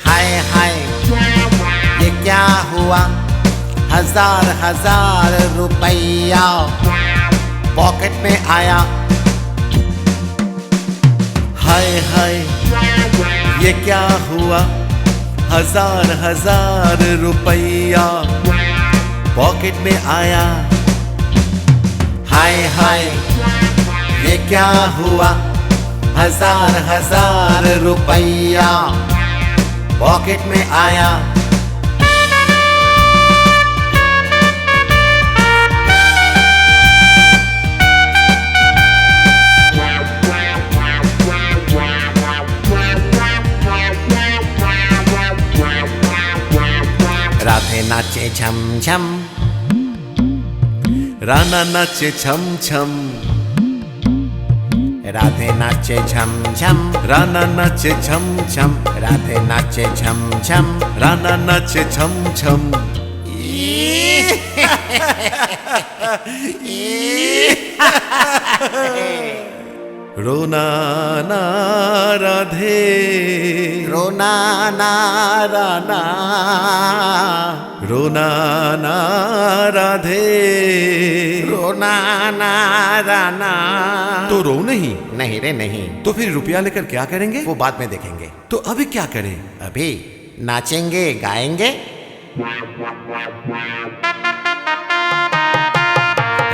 हाय हाय, ये क्या हुआ? हजार हजार रुपया पॉकेट में आया। हाय हाय, ये क्या हुआ? हजार हजार रुपया पॉकेट में आया। हाय हाय, ये क्या हुआ? हजार हजार रुपया पॉकेट में आया। राधे नाचे झम झम, राणा नाचे छम छम। राधे नाचे झम झम, राणा नाचे छम छम। राधे नाचे झम झम, राणा नाचे छम छम। रोना ना राधे, रोना ना राणा, रोना ना राधे, रोना ना राणा। तो रो नहीं? नहीं रे नहीं। तो फिर रुपया लेकर क्या करेंगे? वो बाद में देखेंगे। तो अभी क्या करें? अभी नाचेंगे गाएंगे।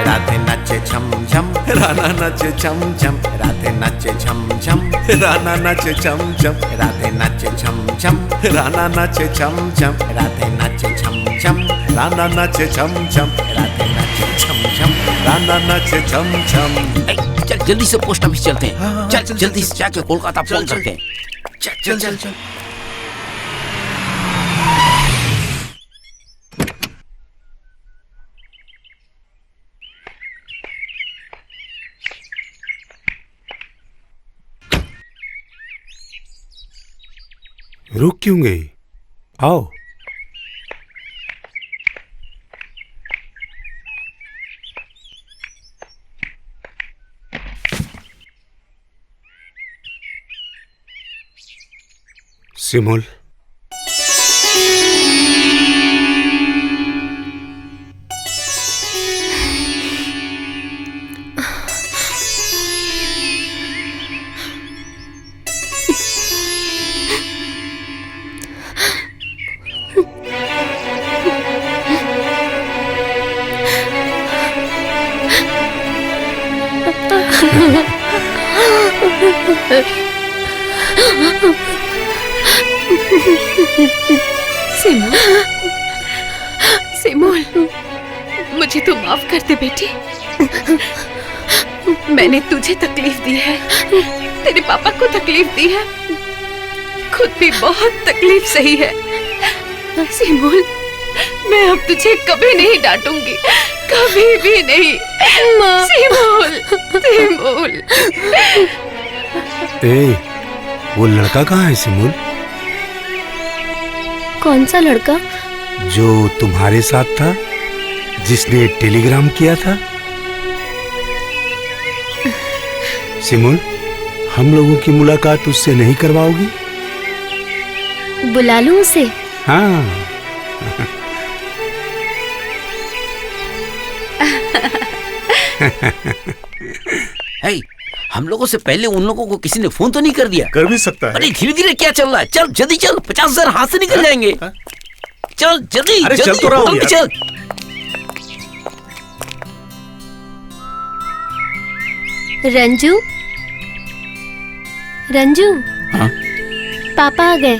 राधे नाचे छम छम, राना नाचे छम छम, राधे नाचे छम छम, राना नाचे छम छम, राधे नाचे छम छम, राना नाचे छम छम, राधे नाचे छम छम, राना नाचे छम छम, राधे नाचे छम छम, राना नाचे छम छम। चल जल्दी से पोस्ट ऑफिस चलते हैं। चल जल्दी से जाके कोलकाता फोन करते हैं। चल चल चल। रुक क्यों गई? आओ। सिमोल, सिमोल, सिमोल, मुझे तो माफ कर दे बेटी। मैंने तुझे तकलीफ दी है, तेरे पापा को तकलीफ दी है, खुद भी बहुत तकलीफ सही है। सिमोल, मैं अब तुझे कभी नहीं डांटूंगी, कभी भी नहीं। सिमोल, सिमोल। ए, वो लड़का कहाँ है सिमोल? कौन सा लड़का? जो तुम्हारे साथ था, जिसने टेलीग्राम किया था। सिमोल, हम लोगों की मुलाकात उससे नहीं करवाओगी? बुला लूं उसे? हाँ। हे, हम लोगों से पहले उन लोगों को किसी ने फोन तो नहीं कर दिया? कर भी सकता है। अरे धीरे धीरे क्या चल रहा है? चल जल्दी चल, 50,000 हाथ से निकल जाएंगे। चल जल्दी। अरे जल्दी, चल तो रहा हूं यार। चल। रंजू, रंजू। हाँ? पापा आ गए,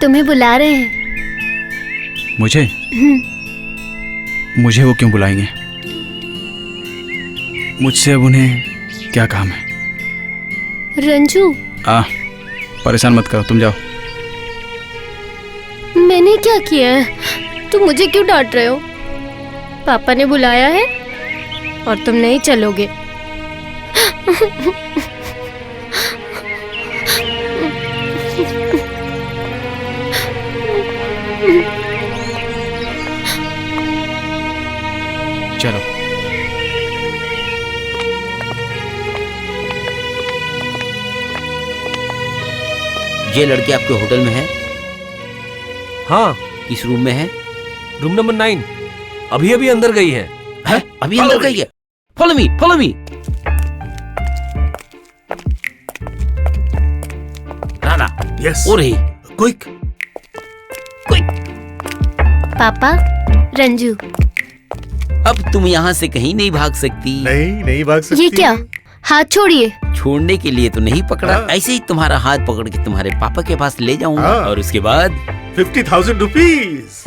तुम्हें बुला रहे हैं। मुझे? मुझे वो क्यों बुलाएंगे? मुझसे अब उन्हें क्या काम है? रंजू, परेशान मत करो, तुम जाओ। मैंने क्या किया है? तुम मुझे क्यों डांट रहे हो? पापा ने बुलाया है और तुम नहीं चलोगे। चलो। ये लड़की आपके होटल में है? हाँ। किस रूम में है? Room number 9। अभी अभी अंदर गई है। अभी अंदर गई है? फॉलो मी, फॉलो मी। राना। यस। और ही। क्विक। पापा, रंजू। अब तुम यहाँ से कहीं नहीं भाग सकती। नहीं भाग सकती। ये क्या? हाथ छोड़िए। छोड़ने के लिए तो नहीं पकड़ा, ऐसे ही तुम्हारा हाथ पकड़ के तुम्हारे पापा के पास ले जाऊंगा और उसके बाद 50,000 रुपीस।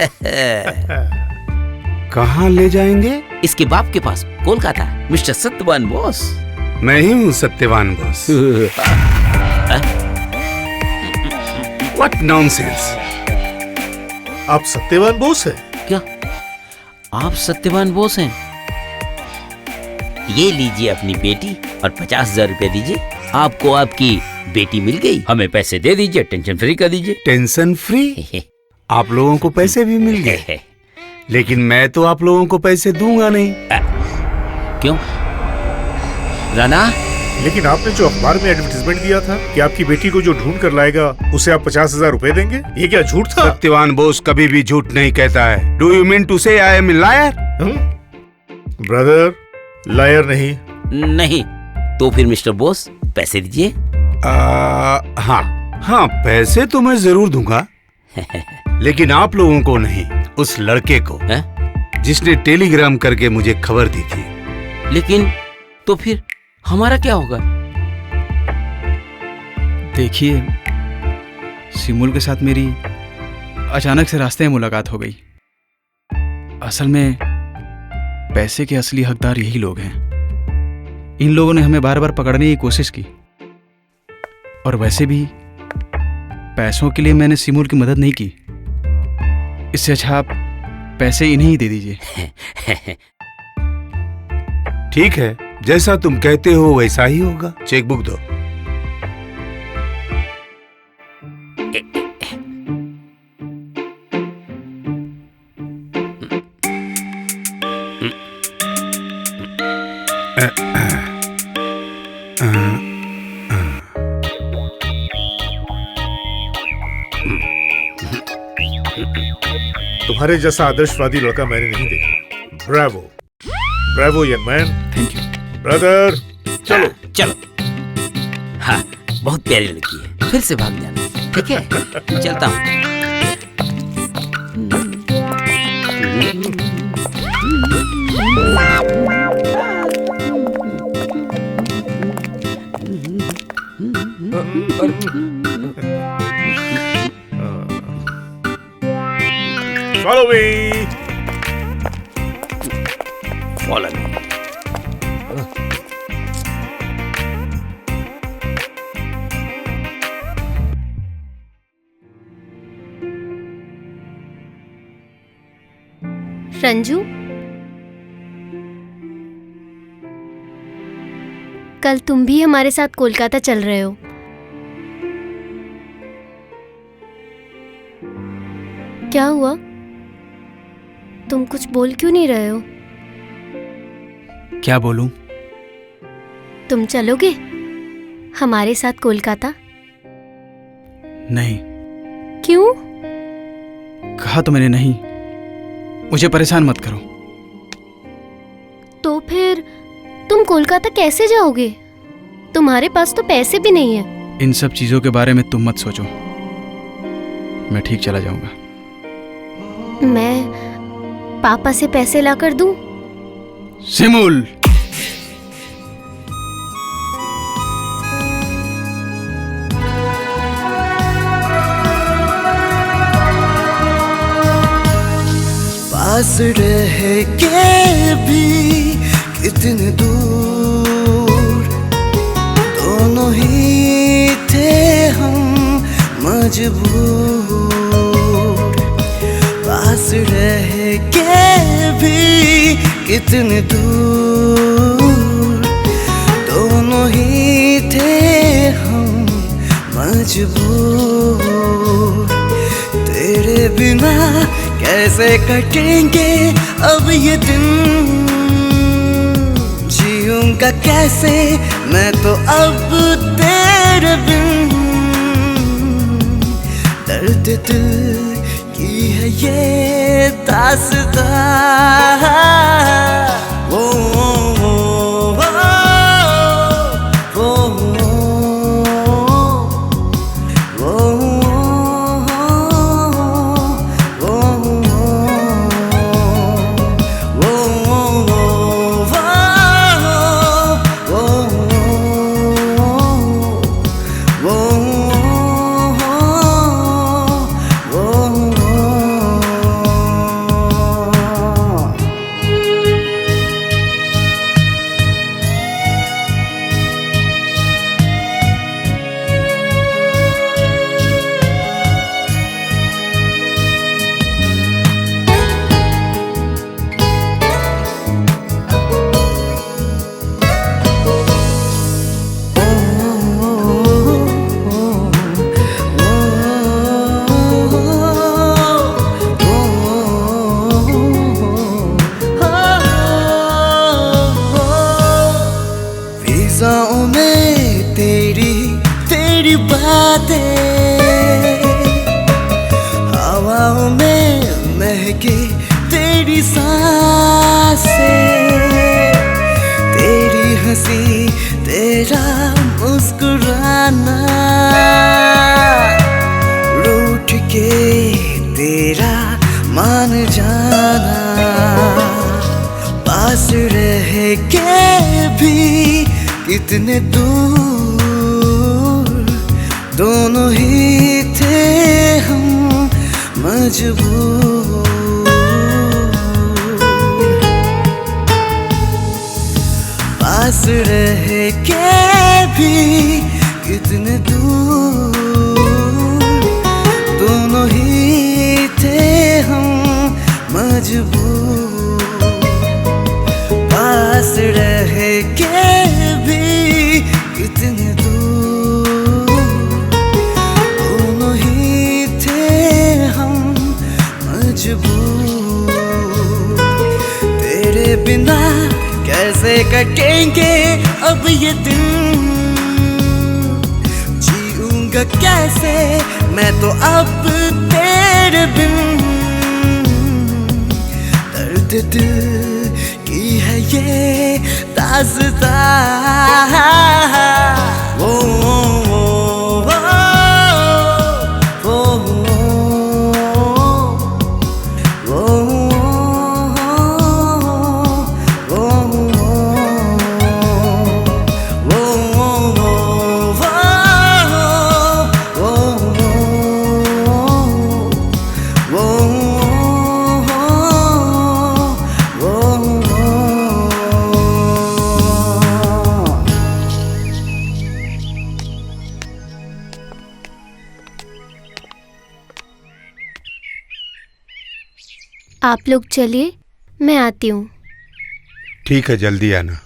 कहाँ ले जाएंगे? इसके बाप के पास, कोलकाता। मिस्टर सत्यवान बोस। मैं ही हूँ सत्यवान बोस। What nonsense! आप सत्यवान बोस हैं? क्या आप सत्यवान बोस हैं? ये लीजिए अपनी बेटी और 50,000 रुपए दीजिए। आपको आपकी बेटी मिल गई, हमें पैसे दे दीजिए, टेंशन फ्री कर दीजिए। Tension free? आप लोगों को पैसे भी मिल गए, लेकिन मैं तो आप लोगों को पैसे दूंगा नहीं। क्यों राना? लेकिन आपने जो अखबार में एडवर्टाइजमेंट दिया था कि आपकी बेटी को जो ढूंढ कर लाएगा उसे आप 50,000 रुपए देंगे, ये क्या झूठ था? सत्यवान बोस कभी भी झूठ नहीं कहता है। Do you mean to say I am liar? Brother, liar नहीं। नहीं तो फिर मिस्टर बोस पैसे दीजिए। हाँ, पैसे तो मैं जरूर दूंगा, लेकिन आप लोगों को नहीं, उस लड़के को। जिसने टेलीग्राम करके मुझे खबर दी थी। लेकिन तो फिर हमारा क्या होगा? देखिए, सिमुल के साथ मेरी अचानक से रास्ते में मुलाकात हो गई। असल में पैसे के असली हकदार यही लोग हैं। इन लोगों ने हमें बार बार पकड़ने की कोशिश की, और वैसे भी पैसों के लिए मैंने सिमुल की मदद नहीं की। इससे अच्छा आप पैसे इन्हें ही दे दीजिए। ठीक है, जैसा तुम कहते हो वैसा ही होगा। चेकबुक दो। तुम्हारे जैसा आदर्शवादी लड़का मैंने नहीं देखा। Bravo, Bravo young man. Thank you brother. चलो चलो। हाँ, बहुत प्यारी लड़की है, फिर से भाग जाना। ठीक है, चलता हूँ। Follow me. Follow me. Ranju, कल तुम भी हमारे साथ कोलकाता चल रहे हो। क्या हुआ? तुम कुछ बोल क्यों नहीं रहे हो? क्या बोलूं? तुम चलोगे हमारे साथ कोलकाता? नहीं। क्यों? कहा तो मैंने नहीं। मुझे परेशान मत करो। तो फिर तुम कोलकाता कैसे जाओगे? तुम्हारे पास तो पैसे भी नहीं है। इन सब चीजों के बारे में तुम मत सोचो, मैं ठीक चला जाऊंगा। मैं पापा से पैसे लाकर दूं? सिमुल, पास रह के भी कितने दूर, दोनों ही थे हम मजबूर। पास रह के भी कितने दूर, दोनों ही थे हम मजबूर। तेरे बिना कैसे कटेंगे अब ये दिन, जीऊंगा कैसे मैं तो अब तेरे बिन। दर्द दिल की है ये दास्तां, वो फिजाओं में तेरी बातें, हवाओं में महके तेरी सांसें, तेरी हंसी तेरा मुस्कुराना, रूठ के तेरा मान जाना। के भी कितने दूर, दोनों ही थे हम मजबूर। पास रह के भी कितने दूर, दोनों ही थे हम मजबूर। पास रह के भी कितने दूर, दोनों ही थे हम मजबूर। तेरे बिना कैसे कटेंगे अब ये दिन, जीऊंगा कैसे मैं तो अब तेरे बिन। दर्द दिल की है ये दास्तां, वो आप लोग चलिए, मैं आती हूँ। ठीक है, जल्दी आना।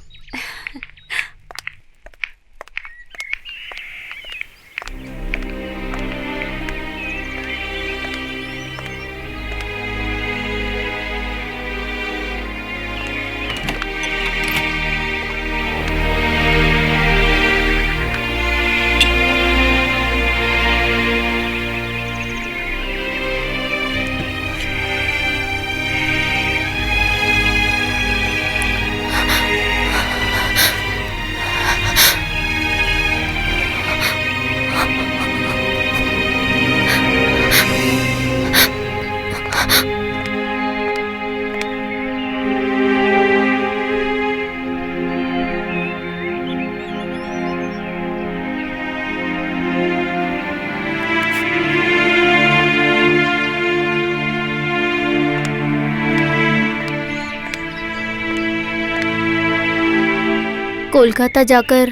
कोलकाता जाकर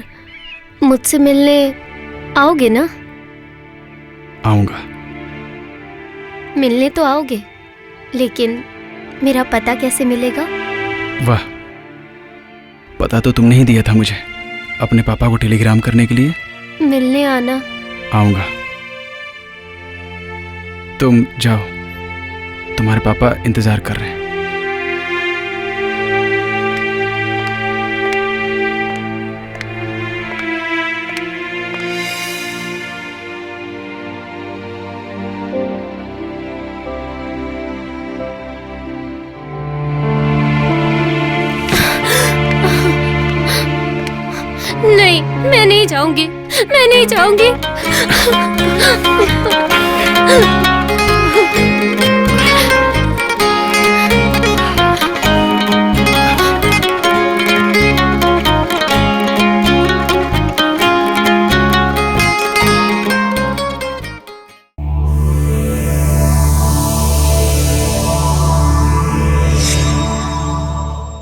मुझसे मिलने आओगे ना? आऊंगा। मिलने तो आओगे, लेकिन मेरा पता कैसे मिलेगा? वाह, पता तो तुमने ही दिया था मुझे अपने पापा को टेलीग्राम करने के लिए। मिलने आना। आऊंगा। तुम जाओ, तुम्हारे पापा इंतजार कर रहे हैं। नहीं, मैं नहीं जाऊंगी, मैं नहीं जाऊंगी।